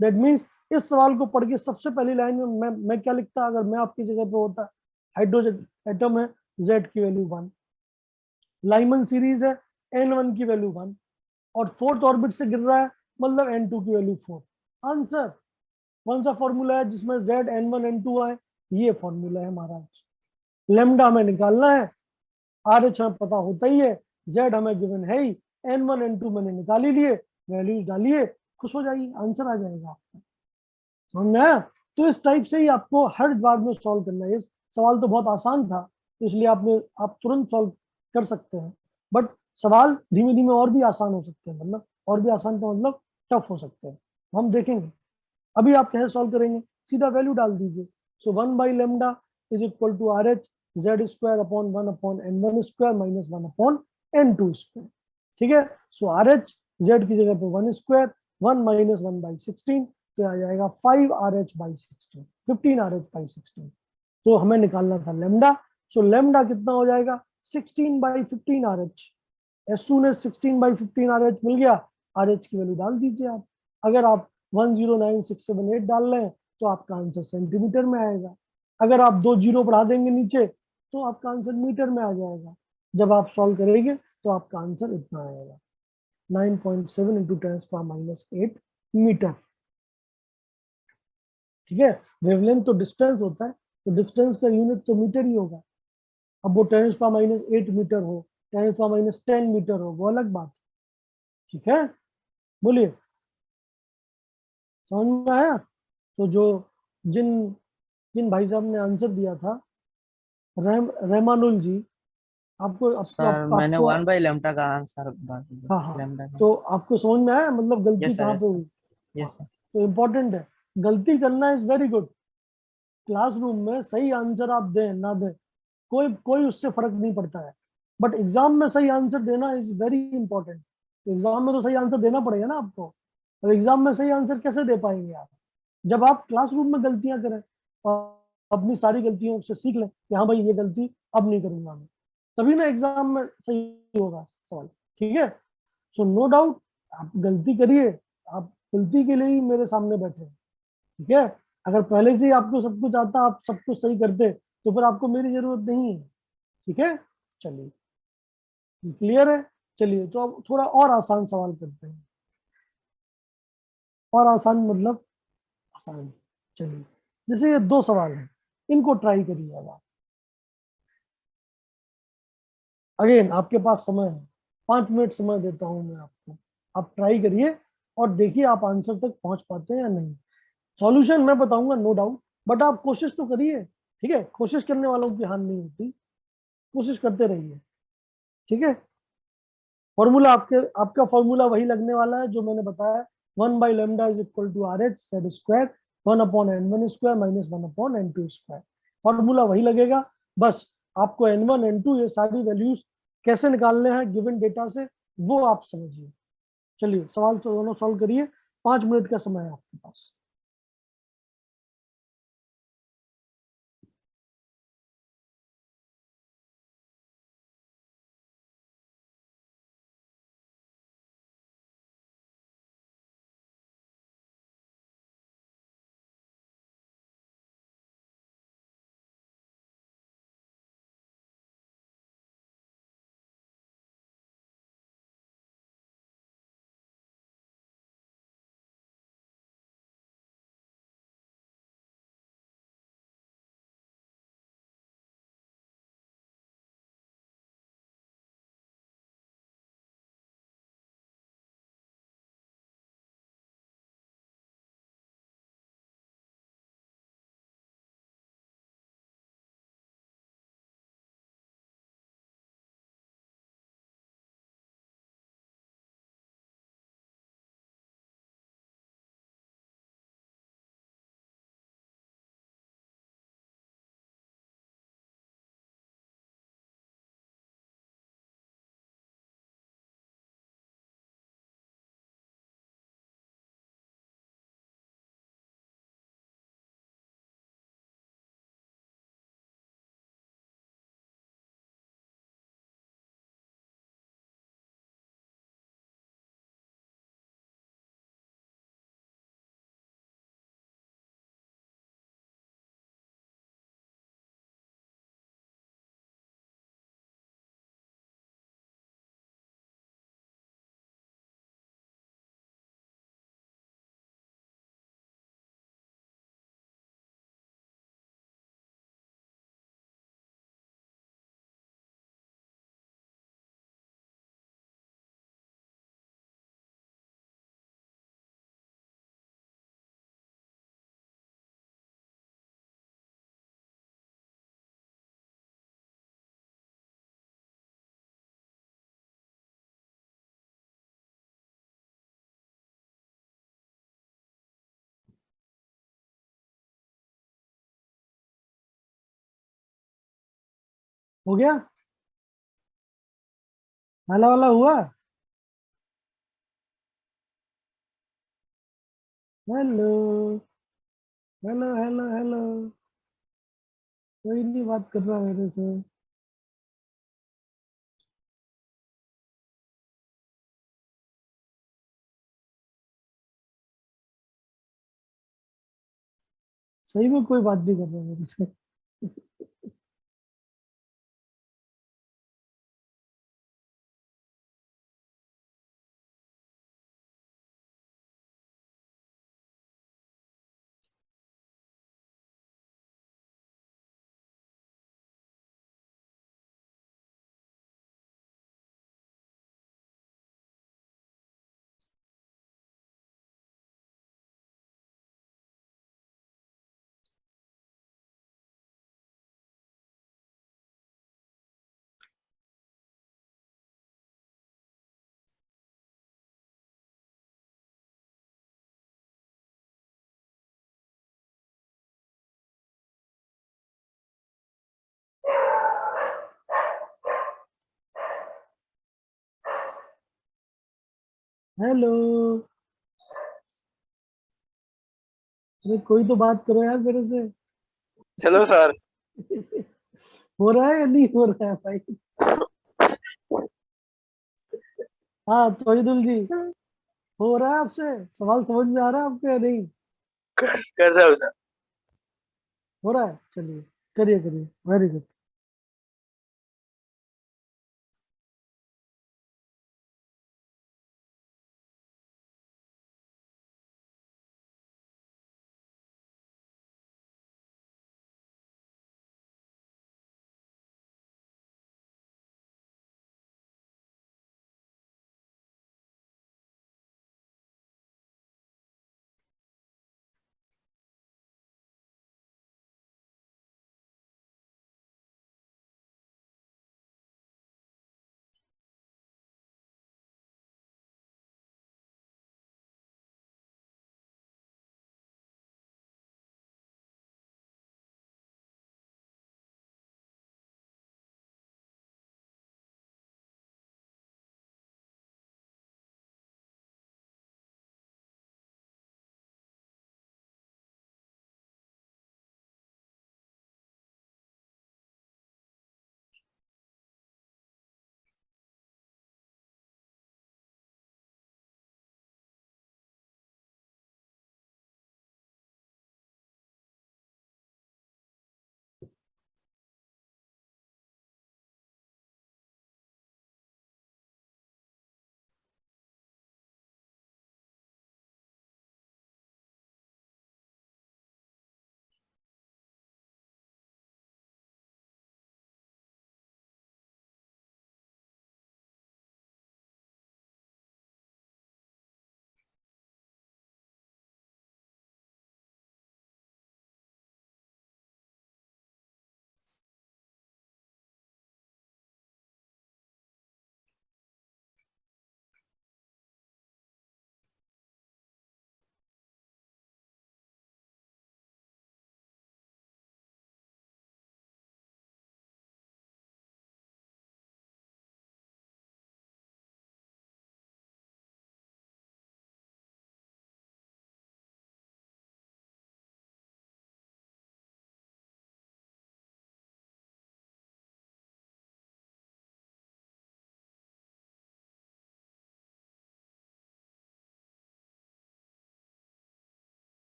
दैट मीन्स इस सवाल को पढ़ के सबसे पहली लाइन में मैं क्या लिखता अगर मैं आपकी जगह पे होता, हाइड्रोजन एटम है, Z की वैल्यू 1, लाइमन सीरीज है, N1 की वैल्यू 1, और फोर्थ ऑर्बिट से गिर रहा है मतलब N2 की वैल्यू 4। आंसर कौन सा फॉर्मूला है जिसमें Z N1 N2 आए, ये फॉर्मूला है महाराज। लेमडा हमें निकालना है, RH हमें पता होता ही है, Z हमें गिवन है ही, N1 N2 मैंने निकाल ही लिए, वैल्यूज डालिए, खुश हो जाइए, आंसर आ जाएगा आपका। समझ में आया? तो इस टाइप से ही आपको हर बार में सॉल्व करना है। ये सवाल तो बहुत आसान था, तो इसलिए आप तुरंत सॉल्व कर सकते हैं, बट सवाल धीमे धीमे और भी आसान हो सकते हैं, मतलब और भी आसान का मतलब टफ हो सकते हैं, हम देखेंगे। अभी आप कैसे सॉल्व करेंगे, सीधा वैल्यू डाल दीजिए। So 1/λ is equal to R H Z square upon 1/n1 square minus 1/n2 square. ठीक है, सो आर एच जेड की जगह पे 1 स्क्वायर, 1 माइनस 1/16, तो आ जाएगा 5 RH/16, 15 RH/16। तो हमें निकालना था लेमडा। सो लेमडा कितना हो जाएगा, 16/15 RH। As soon as 16/15 RH मिल गया, RH की वैल्यू डाल दीजिए आप। अगर आप 109678 डाल रहे हैं तो आपका आंसर सेंटीमीटर में आएगा। अगर आप 2 जीरो बढ़ा देंगे नीचे तो आपका आंसर मीटर में आ जाएगा। जब आप सॉल्व करेंगे तो आपका आंसर इतना आएगा, 9.7 इंटू 10⁻⁻8 मीटर। ठीक है, वेवलेंथ तो डिस्टेंस होता है, तो डिस्टेंस का यूनिट तो मीटर ही होगा। अब वो 10⁻8 मीटर हो, 10⁻10 मीटर हो, वो अलग बात। ठीक है, बोलिए, समझ में आया? तो जो जिन जिन भाई साहब ने आंसर दिया था, रहमानुल जी, आपको सर मैंने आपको 1/λ का आंसर बता दिया, हाँ हाँ, लैम्डा का। तो आपको समझ में आया, मतलब गलती यस सर, कहाँ पे यस सर, हुई? हाँ, यस सर। तो इम्पोर्टेंट है, गलती करना इज वेरी गुड। क्लासरूम में सही आंसर आप दें ना दें, कोई कोई उससे फर्क नहीं पड़ता है, बट एग्जाम में सही आंसर देना इज वेरी इंपॉर्टेंट। तो एग्जाम में तो सही आंसर देना पड़ेगा ना आपको, और एग्जाम में सही आंसर कैसे दे पाएंगे आप, जब आप क्लासरूम में गलतियां करें और अपनी सारी गलतियों से सीख लें कि हाँ भाई ये गलती अब नहीं करूंगा मैं, तभी ना एग्जाम में सही होगा सवाल। ठीक है, सो नो डाउट, आप गलती करिए, आप गलती के लिए ही मेरे सामने बैठे हैं। ठीक है, अगर पहले से ही आपको सब कुछ आता, आप सब कुछ सही करते, तो फिर आपको मेरी जरूरत नहीं है। ठीक है, चलिए, क्लियर है? चलिए, तो अब थोड़ा और आसान सवाल करते हैं, और आसान मतलब आसान। चलिए, जैसे ये 2 सवाल हैं, इनको ट्राई करिए। अब आप अगेन आपके पास समय है, 5 मिनट समय देता हूं मैं आपको, आप ट्राई करिए और देखिए आप आंसर तक पहुंच पाते हैं या नहीं। सॉल्यूशन मैं बताऊंगा नो डाउट, बट आप कोशिश तो करिए। ठीक है, कोशिश करने वालों की हार नहीं होती, कोशिश करते रहिए। ठीक है, फॉर्मूला आपका फॉर्मूला वही लगने वाला है जो मैंने बताया, 1/λ is equal to R H Z square 1/n1 square minus 1/n2 square. Formula वही लगेगा, बस आपको n1 n2 ये सारी वैल्यूज कैसे निकालने हैं गिवन डेटा से, वो आप समझिए। चलिए, सवाल दोनों सॉल्व करिए, 5 मिनट का समय है आपके पास। हो गया? हाला वाला हुआ? Hello, hello, hello, hello. कोई नहीं बात कर रहा मेरे से। सही में कोई बात नहीं कर रहा मेरे से। हेलो। अरे कोई तो बात करो यार मेरे से। Hello sir. हो रहा है या नहीं हो रहा है भाई? हाँ तोहिदुल जी, हो रहा है आपसे? सवाल समझ में आ रहा है आपको या नहीं? कर रहा हूँ सर। हो रहा है, चलिए करिए करिए, very good.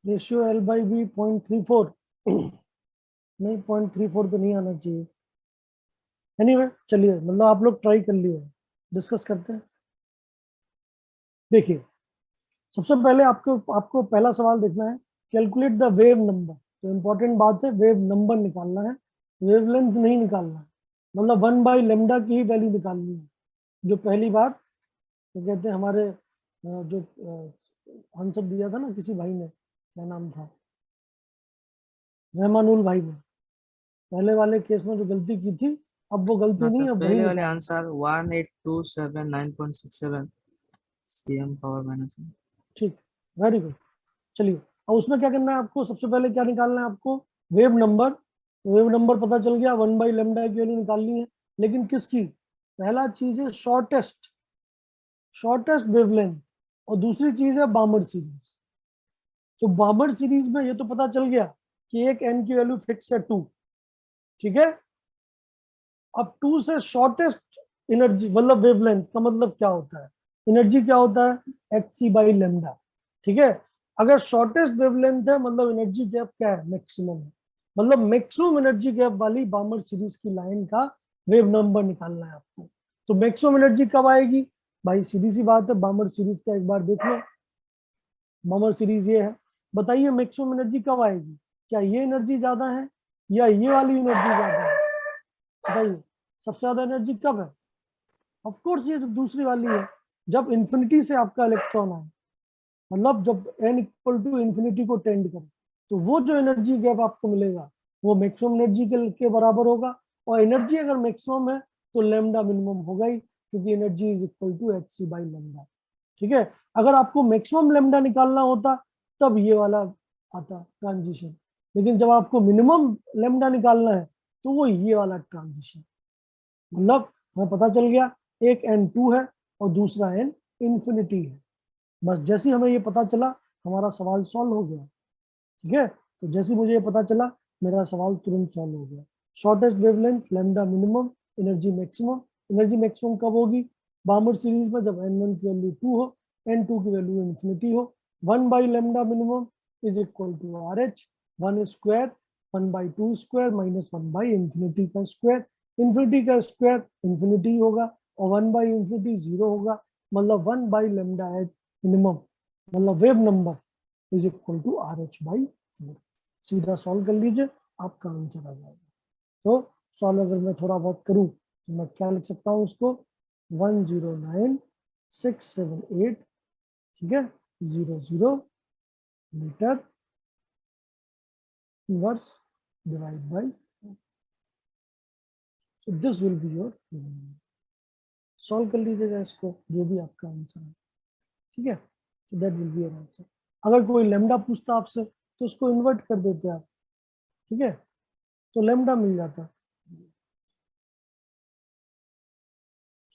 Ratio L by B 0.34 नहीं 0.34 तो नहीं आना चाहिए। एनीवे चलिए, मतलब आप लोग ट्राई कर लिए, डिस्कस करते हैं। देखिए सबसे पहले आपको आपको पहला सवाल देखना है, कैलकुलेट द वेव नंबर। तो इम्पोर्टेंट बात है, वेव नंबर निकालना है, वेवलेंथ नहीं निकालना है। मतलब 1/λ की ही वैल्यू निकालनी है। जो पहली बार तो कहते हैं हमारे जो आंसर दिया था ना किसी भाई ने, क्या नाम था, रहमानुल भाई ने, पहले वाले केस में जो गलती की थी, अब वो गलती हाँ नहीं, सर, अब वही पहले वाले निकालना। Answer 18279.67 cm power minus. ठीक, वेरी गुड। चलिए अब उसमें क्या करना है आपको, सबसे पहले क्या निकालना है आपको, वेव नंबर। वेव नंबर पता चल गया, 1/λ की वैल्यू निकालनी है, लेकिन किसकी, पहला चीज है शॉर्टेस्ट वेवलेंथ, और दूसरी चीज है बार्मर सीरीज। तो बार्मर सीरीज में ये तो पता चल गया कि एक एन की वैल्यू फिक्स है 2, ठीक है। अब 2 से शॉर्टेस्ट एनर्जी मतलब वेवलेंथ का मतलब क्या होता है, एनर्जी क्या होता है, hc/λ, ठीक है। अगर शॉर्टेस्ट वेवलेंथ है मतलब एनर्जी गैप क्या है, मैक्सिमम है। मतलब मैक्सिमम एनर्जी गैप वाली बार्मर सीरीज की लाइन का वेव नंबर निकालना है आपको। तो मैक्सिमम एनर्जी कब आएगी भाई, सीधी सी बात है, बार्मर सीरीज का एक बार देख लो। बार्मर सीरीज ये है, बताइए मैक्सिमम एनर्जी कब आएगी, क्या ये एनर्जी ज्यादा है या ये वाली एनर्जी ज्यादा है, बताइए सबसे ज्यादा एनर्जी कब है। ऑफ कोर्स ये जो दूसरी वाली है, जब इंफिनिटी से आपका इलेक्ट्रॉन आए, मतलब जब n इक्वल टू इंफिनिटी को टेंड करे, तो वो जो एनर्जी गैप आपको मिलेगा वो मैक्सिमम एनर्जी के बराबर होगा। और एनर्जी अगर मैक्सिमम है तो लैम्डा मिनिमम होगा ही, क्योंकि energy is equal to hc/λ, ठीक है। अगर आपको मैक्सिमम लैम्डा निकालना होता तब ये वाला आता ट्रांजिशन, लेकिन जब आपको मिनिमम लैम्डा निकालना है तो वो ये वाला ट्रांजिशन। मतलब हमें पता चल गया एक n2 है और दूसरा n इंफिनिटी है। बस जैसे ही हमें ये पता चला हमारा सवाल सॉल्व हो गया, ठीक है। तो जैसे मुझे ये पता चला मेरा सवाल तुरंत सॉल्व हो गया। Shortest wavelength lambda minimum, energy maximum. Energy maximum कब होगी, बार्मर सीरीज में जब n1 की वैल्यू 2 हो, n2 की वैल्यू इंफिनिटी हो। 1/λ minimum is equal to RH 1 square 1/2 square minus 1/इंफिनिटी का स्क्वायर। इंफिनिटी का स्क्वायर इंफिनिटी होगा और 1/इंफिनिटी 0 होगा, मतलब 1/λ मिनिमम मतलब wave number is equal to RH/4। सीधा सॉल्व कर लीजिए, आपका आंसर आ जाएगा। तो सॉल्व अगर मैं थोड़ा बहुत करूं तो मैं क्या लिख सकता हूं उसको, 109,678, ठीक है, 00 meter inverse divide by, so this will be your, solve कर लीजिएगा इसको, जो भी आपका आंसर है, ठीक है। सो that will be your answer. अगर कोई लैम्डा पूछता आपसे तो उसको इन्वर्ट कर देते आप, ठीक है, तो लैम्डा मिल जाता,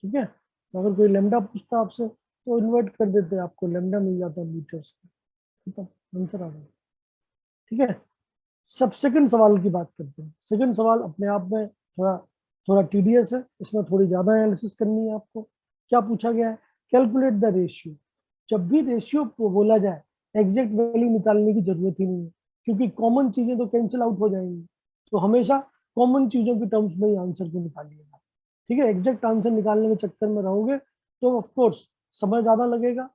ठीक है। तो अगर कोई लैम्डा पूछता आपसे तो इन्वर्ट कर देते, आपको लैम्डा मिल जाता मीटर्स में, ठीक है, आंसर आ जाएगा, ठीक है। सब सेकंड सवाल की बात करते हैं। सेकंड सवाल अपने आप में थोड़ा थोड़ा टीडियस है, इसमें थोड़ी ज्यादा एनालिसिस करनी है आपको। क्या पूछा गया है, कैलकुलेट द रेशियो। जब भी रेशियो को बोला जाए एग्जैक्ट वैल्यू निकालने की जरूरत ही नहीं है, क्योंकि कॉमन चीजें तो कैंसिल आउट हो जाएंगी। तो हमेशा कॉमन चीजों के टर्म्स में ही आंसर को निकालिएगा, ठीक है। एग्जैक्ट आंसर निकालने के चक्कर में रहोगे तो ऑफ कोर्स समय ज्यादा लगेगा,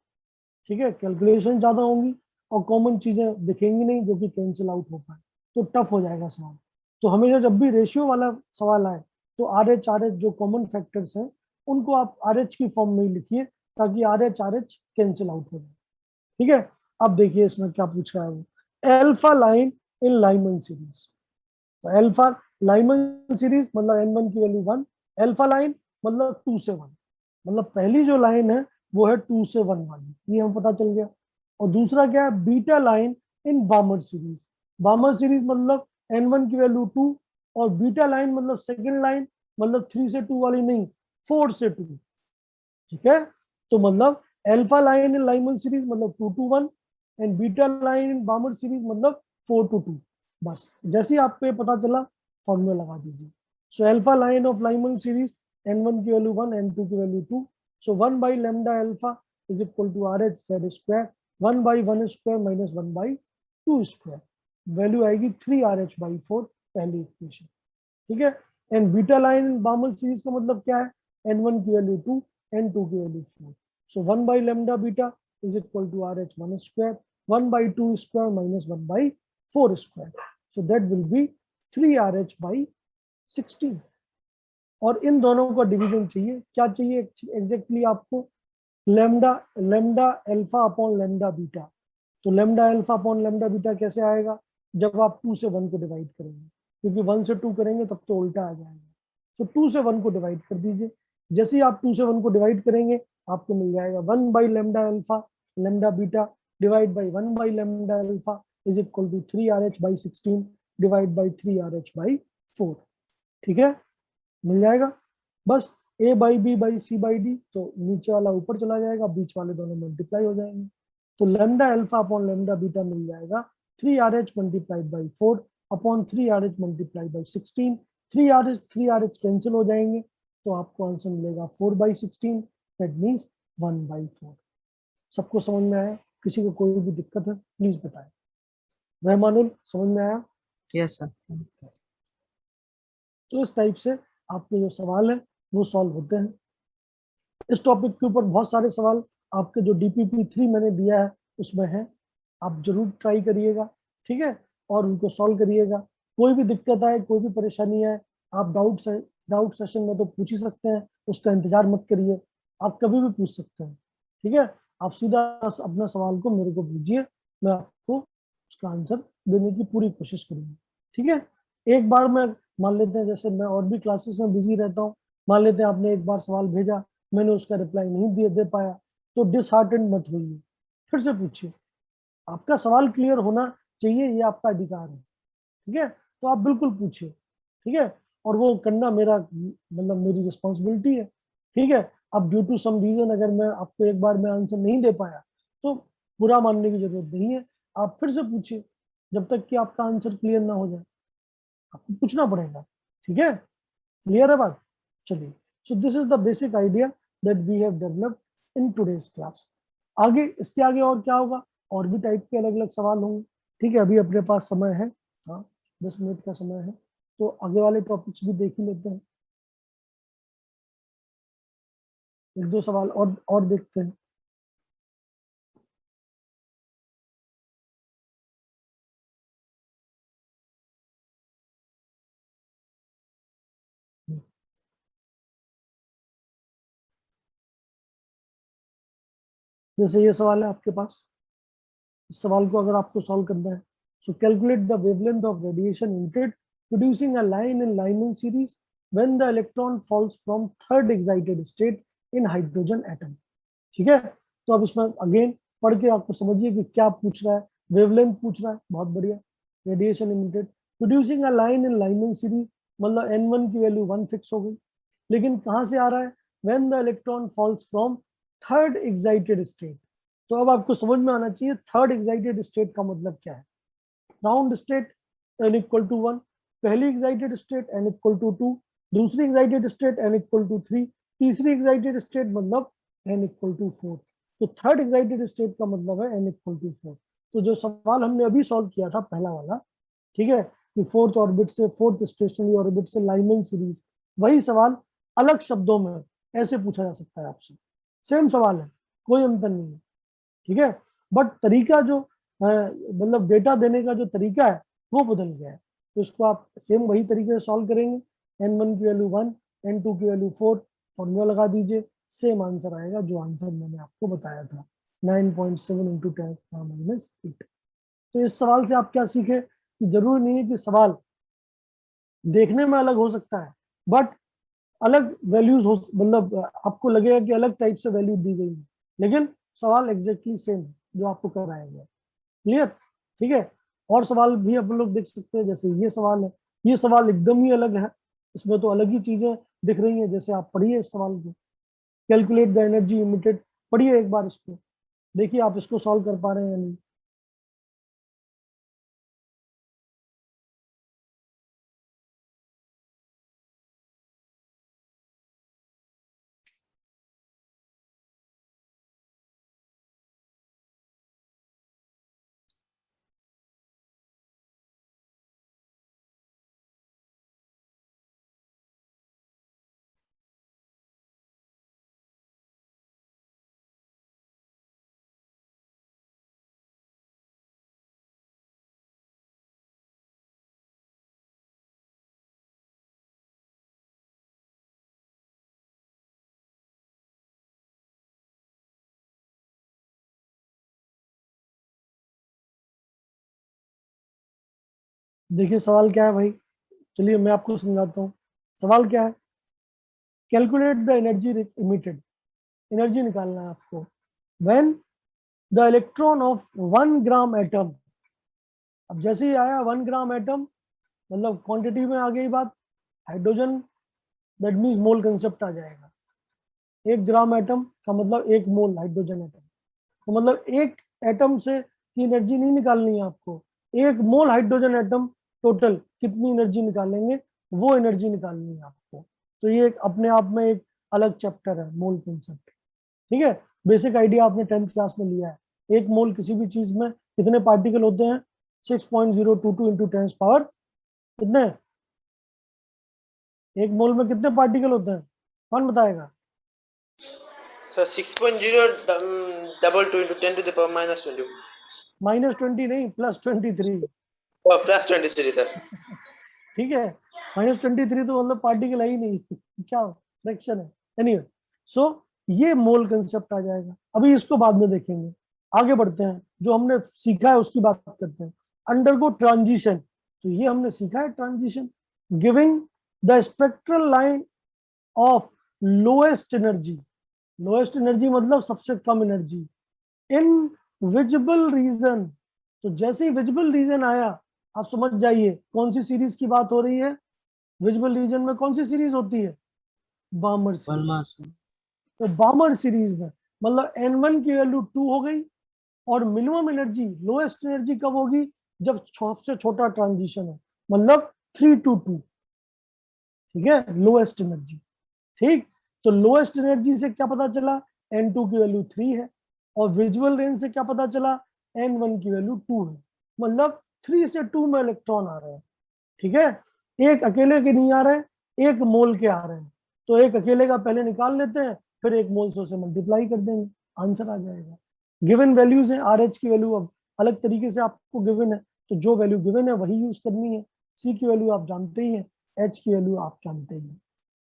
ठीक है, कैलकुलेशन ज्यादा होंगी और कॉमन चीजें दिखेंगी नहीं जो कि कैंसिल आउट हो पाए, तो टफ हो जाएगा सवाल। तो हमेशा जब भी रेशियो वाला सवाल आए तो RH जो कॉमन फैक्टर्स हैं उनको आप RH की फॉर्म में ही लिखिए, ताकि RH कैंसिल आउट हो जाए, ठीक है। अब देखिए इसमें क्या पूछ रहा है वो, alpha line in Lyman series. तो एल्फा लाइमन सीरीज मतलब n1 की वैल्यू 1, एल्फा लाइन मतलब 2 से 1, मतलब पहली जो लाइन है वो है 2 से 1 वाली, ये हमें पता चल गया। और दूसरा क्या है, beta line in Barmer series. Barmer series मतलब n1 की वैल्यू 2 और बीटा लाइन मतलब सेकेंड लाइन, मतलब 3 से 2 वाली नहीं, 4 से 2, ठीक है। तो मतलब alpha line in Lyman series मतलब 2 to 1 and beta line in Barmer series मतलब 4 to 2। बस जैसे ही आपको ये पता चला फॉर्मूला लगा दीजिए। So alpha line of Lyman series n1 की वैल्यू 1 n2 की value 2, so 1/λ alpha is equal to RH z square 1/1 square minus 1/2 two square, value आएगी 3RH/4 पहली इक्वेशन, ठीक है। And beta line Balmer series का मतलब क्या है, n1 की वैल्यू 2, n2 की value 4, so 1/λ beta is equal to RH1 square 1/2 square minus 1/4 square, so that will be 3RH/16। और इन दोनों का डिवीजन चाहिए, क्या चाहिए एग्जैक्टली आपको, lambda lambda alpha upon lambda beta. तो lambda alpha upon lambda beta कैसे आएगा, जब आप 2 से 1 को डिवाइड करेंगे, क्योंकि 1 से 2 करेंगे तब तो उल्टा आ जाएगा। तो 2 से 1 को डिवाइड कर दीजिए, जैसे ही आप 2 से 1 को डिवाइड करेंगे आपको मिल जाएगा 1/λ alpha lambda beta divide by 1/λ alpha is equal to 3RH/16 divide by 3RH/4, ठीक है, मिल जाएगा। बस a/b/c/d, तो नीचे वाला ऊपर चला जाएगा, बीच वाले दोनों मल्टीप्लाई हो जाएंगे, तो lambda alpha upon lambda beta मिल जाएगा 3RH multiplied by 4 upon 3RH multiplied by 16, 3RH cancel हो जाएंगे, तो आपको आंसर मिलेगा 4/16, दैट मीन्स 1/4। सबको समझ में आया, किसी को कोई भी दिक्कत है प्लीज बताएं। रहमानुल समझ में आया? Yes sir. तो इस टाइप से आपके जो सवाल है वो सॉल्व होते हैं। इस टॉपिक के ऊपर बहुत सारे सवाल आपके जो DPP3 मैंने दिया है उसमें है, आप जरूर ट्राई करिएगा, ठीक है, और उनको सॉल्व करिएगा। कोई भी दिक्कत आए, कोई भी परेशानी आए, आप डाउट सेशन में तो पूछ ही सकते हैं, उसका इंतजार मत करिए, आप कभी भी पूछ सकते हैं, ठीक है। आप सीधा अपना सवाल को मेरे को भेजिए, मैं आपको उसका आंसर देने की पूरी कोशिश करूंगा, ठीक है। एक बार मैं मान लेते हैं, जैसे मैं और भी क्लासेस में बिजी रहता हूँ, मान लेते हैं आपने एक बार सवाल भेजा, मैंने उसका रिप्लाई नहीं दे पाया, तो डिसहार्टेंड मत होइए, फिर से पूछिए, आपका सवाल क्लियर होना चाहिए, ये आपका अधिकार है, ठीक है, तो आप बिल्कुल पूछिए, ठीक है, और वो करना मेरा मतलब मेरी रिस्पॉन्सिबिलिटी है, ठीक है। अब ड्यू टू सम रीजन अगर मैं आपको एक बार में आंसर नहीं दे पाया तो बुरा मानने की जरूरत नहीं है, आप फिर से पूछिए, जब तक कि आपका आंसर क्लियर ना हो जाए आपको पूछना पड़ेगा, ठीक है, क्लियर है बात। चलिए, so this is the basic idea that we have developed in today's class. आगे इसके आगे और क्या होगा, और भी टाइप के अलग अलग सवाल होंगे, ठीक है। अभी अपने पास समय है, हाँ 10 मिनट का समय है, तो आगे वाले टॉपिक्स भी देख ही लेते हैं, एक दो सवाल और देखते हैं। जैसे ये सवाल है आपके पास, इस सवाल को अगर आपको सॉल्व करना है, सो calculate the wavelength of radiation emitted producing a line in Lyman series when the electron falls from third excited state in hydrogen atom, ठीक है। तो अब इसमें अगेन पढ़ के आपको समझिए कि क्या पूछ रहा है, वेवलेंथ पूछ रहा है, बहुत बढ़िया, radiation emitted producing a line in Lyman series, मतलब n1 की वैल्यू 1 फिक्स हो गई, लेकिन कहां से आ रहा है, when the electron falls from third excited state. तो अब आपको समझ में आना चाहिए थर्ड एक्साइटेड स्टेट का मतलब क्या है। ग्राउंड स्टेट n=1, पहली एक्साइटेड स्टेट n=2, दूसरी एक्साइटेड स्टेट n=3, तीसरी एक्साइटेड स्टेट मतलब n=4, तो थर्ड एक्साइटेड स्टेट का मतलब है n=4। तो जो सवाल हमने अभी सॉल्व किया था पहला वाला, ठीक है, कि फोर्थ ऑर्बिट से फोर्थ स्टेशनरी ऑर्बिट से लाइमन सीरीज, वही सवाल अलग शब्दों में ऐसे पूछा जा सकता है आपसे, सेम सवाल है, कोई अंतर नहीं है, ठीक है, बट तरीका जो मतलब डेटा देने का जो तरीका है वो बदल गया है, तो इसको आप सेम वही तरीके से सॉल्व करेंगे, n1 की वैल्यू 1, n2 की वैल्यू 4, फॉर्मूला लगा दीजिए, सेम आंसर आएगा जो आंसर मैंने आपको बताया था, 9.7 इंटू 10⁻⁸। तो इस सवाल से आप क्या सीखे कि जरूरी नहीं है कि सवाल देखने में अलग हो सकता है, बट अलग वैल्यूज हो, मतलब आपको लगेगा कि अलग टाइप से वैल्यू दी गई है, लेकिन सवाल एग्जैक्टली सेम है जो आपको कराया गया, क्लियर, ठीक है। और सवाल भी अपन लोग देख सकते हैं, जैसे ये सवाल है, ये सवाल एकदम ही अलग है, इसमें तो अलग ही चीजें दिख रही हैं, जैसे आप पढ़िए इस सवाल को, कैलकुलेट द एनर्जी इमिटेड, पढ़िए एक बार इसको, देखिए आप इसको सॉल्व कर पा रहे हैं या नहीं। देखिए सवाल क्या है भाई, चलिए मैं आपको समझाता हूँ। सवाल क्या है, calculate the energy emitted, energy निकालना है आपको when the electron of 1 gram atom. अब जैसे ही आया 1 ग्राम एटम, मतलब क्वांटिटी में आ गई बात, hydrogen, that means mole concept आ जाएगा। 1 ग्राम एटम का मतलब 1 मोल हाइड्रोजन एटम। तो मतलब एक एटम से की एनर्जी नहीं निकालनी है आपको, 1 मोल हाइड्रोजन एटम टोटल कितनी एनर्जी निकालेंगे वो एनर्जी निकालनी है आपको। तो ये एक अपने आप में एक अलग चैप्टर है, मोल कंसेप्ट। ठीक है, बेसिक आइडिया आपने 10th क्लास में लिया है। 1 मोल किसी भी चीज में कितने पार्टिकल होते हैं, 6.022 इंटू 10 पावर कितने, 1 मोल में कितने पार्टिकल होते हैं, कौन बताएगा? Sir 6.022 into 10 to the power minus 20 -20 नहीं, +23। और plus 23 सर। ठीक है, -23 तो मतलब पार्टिकल है ही नहीं क्या फ्रैक्शन है। एनीवे, सो ये मोल कंसेप्ट आ जाएगा। अभी इसको बाद में देखेंगे, आगे बढ़ते हैं। जो हमने सीखा है उसकी बात करते हैं। अंडरगो ट्रांजिशन, तो ये हमने सीखा है transition. Giving the spectral line of lowest energy, lowest energy मतलब सबसे कम एनर्जी इन विजिबल रीजन। तो जैसे ही विजिबल रीजन आया, आप समझ जाइए कौन सी सीरीज की बात हो रही है। विजिबल रीजन में कौन सी सीरीज होती है, बामर सीरीज। बलमा से तो बामर सीरीज में मतलब n1 की वैल्यू 2 हो गई, और मिनिमम एनर्जी, लोएस्ट एनर्जी कब होगी, जब सबसे छोटा ट्रांजिशन है, मतलब 3 to 2। ठीक है, लोएस्ट एनर्जी। ठीक, तो लोएस्ट एनर्जी से क्या पता चला, n2 की वैल्यू 3 है, और विजुअल रेंज से क्या पता चला, n1 की वैल्यू 2 है। मतलब 3 से 2 में इलेक्ट्रॉन आ रहे हैं। ठीक है, एक अकेले के नहीं आ रहे, 1 मोल के आ रहे हैं। तो एक अकेले का पहले निकाल लेते हैं, फिर 1 मोल से उसे मल्टीप्लाई कर देंगे, आंसर आ जाएगा। गिवन वैल्यूज है, आर एच की वैल्यू अब अलग तरीके से आपको गिवन है, तो जो वैल्यू गिवन है वही यूज करनी है। सी की वैल्यू आप जानते ही हैं, एच की वैल्यू आप जानते ही हैं।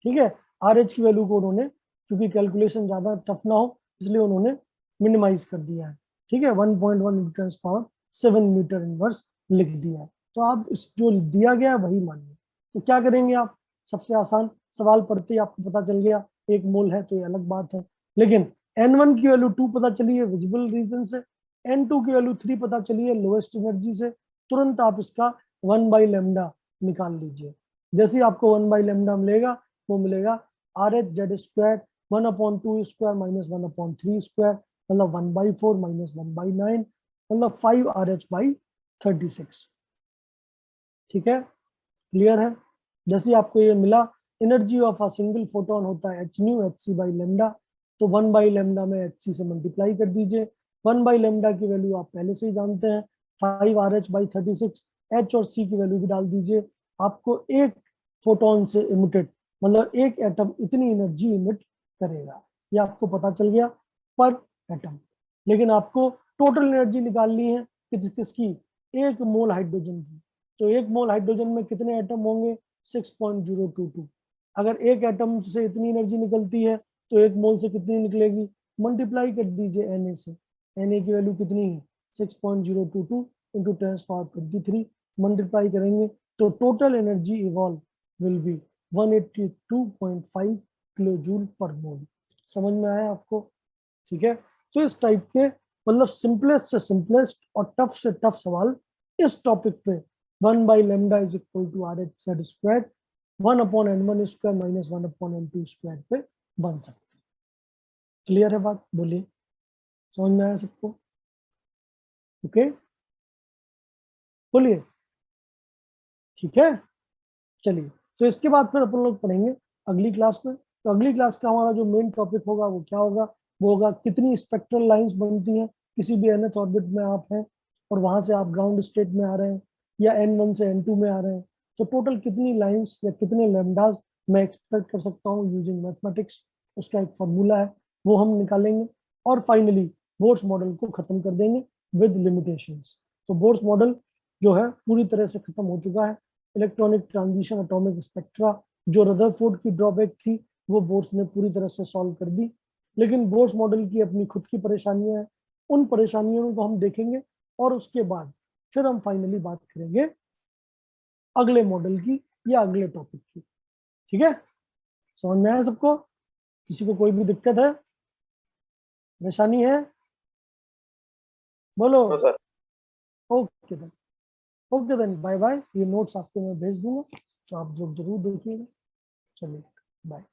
ठीक है, आर एच की वैल्यू को उन्होंने, क्योंकि कैलकुलेशन ज्यादा टफ ना हो इसलिए उन्होंने मिनिमाइज कर दिया है। ठीक है, 1.1 इंटू 10⁻7 मीटर इनवर्स लिख दिया है। तो आप इस जो दिया गया है वही मानिए। तो क्या करेंगे आप, सबसे आसान, सवाल पढ़ते ही आपको पता चल गया 1 मोल है तो ये अलग बात है, लेकिन n1 की वैल्यू 2 पता चली है विजिबल रीजन से, n2 की वैल्यू 3 पता चली है लोएस्ट एनर्जी से। तुरंत आप इसका 1/λ निकाल लीजिए। जैसे ही आपको 1/λ मिलेगा, वो मिलेगा are H Z square 1/2 square minus 1/3 square, मतलब 1/4 माइनस 1/9, मतलब 5 RH/36। ठीक है, क्लियर है? जैसे आपको ये मिला, energy of a single photon होता है H nu H C by lambda. तो 1/λ में एच सी से मल्टीप्लाई कर दीजिए। 1/λ की वैल्यू आप पहले से ही जानते हैं, 5 RH/36। एच और सी की वैल्यू भी डाल दीजिए। आपको एक फोटोन से इमिटेड, मतलब एक एटम इतनी एनर्जी इमिट करेगा, ये आपको पता चल गया पर एटम। लेकिन आपको टोटल एनर्जी निकालनी है किसकी, 1 मोल हाइड्रोजन की। तो 1 मोल हाइड्रोजन में कितने एटम होंगे, 6.022। अगर एक एटम से इतनी एनर्जी निकलती है तो 1 मोल से कितनी निकलेगी, मल्टीप्लाई कर दीजिए Na से। Na की वैल्यू कितनी है, 6.022 इंटू 10⁻23। मल्टीप्लाई करेंगे तो total energy evolve will be 182.5 kilo joule per mole. समझ में आया आपको? ठीक है, तो इस टाइप के मतलब सिंपलेस्ट से सिंपलेस्ट और टफ से टफ सवाल इस टॉपिक पे 1/λ is equal to R H Z square 1/n1 square minus 1/n2 square पे बन सकते हैं। क्लियर है बात? बोलिए, समझ में आया सबको? ओके, बोलिए। ठीक है, चलिए, तो इसके बाद फिर अपन लोग पढ़ेंगे अगली क्लास में। तो अगली क्लास का हमारा जो मेन टॉपिक होगा वो क्या होगा, वो होगा कितनी स्पेक्ट्रल लाइंस बनती हैं किसी भी nth ऑर्बिट में आप हैं, और वहां से आप ग्राउंड स्टेट में आ रहे हैं या n1 से n2 में आ रहे हैं, तो टोटल कितनी लाइंस या कितने लैम्डास मैं एक्सपेक्ट कर सकता हूँ यूजिंग मैथमेटिक्स। उसका एक फॉर्मूला है, वो हम निकालेंगे। और फाइनली बोर्स मॉडल को खत्म कर देंगे विद लिमिटेशंस। तो बोर्स मॉडल जो है पूरी तरह से खत्म हो चुका है। इलेक्ट्रॉनिक ट्रांजिशन, एटॉमिक स्पेक्ट्रा, जो रदरफोर्ड की ड्रॉबैक थी वो बोर्स ने पूरी तरह से सॉल्व कर दी। लेकिन बोर्स मॉडल की अपनी खुद की परेशानियां हैं, उन परेशानियों को हम देखेंगे, और उसके बाद फिर हम फाइनली बात करेंगे अगले मॉडल की या अगले टॉपिक की। ठीक है, समझ में आया सबको? किसी को कोई भी दिक्कत है, परेशानी है? बोलो। No sir. Okay then, okay then, bye bye. ये नोट्स आपको मैं भेज दूंगा, तो आप लोग जरूर देखिएगा। चलिए, बाय।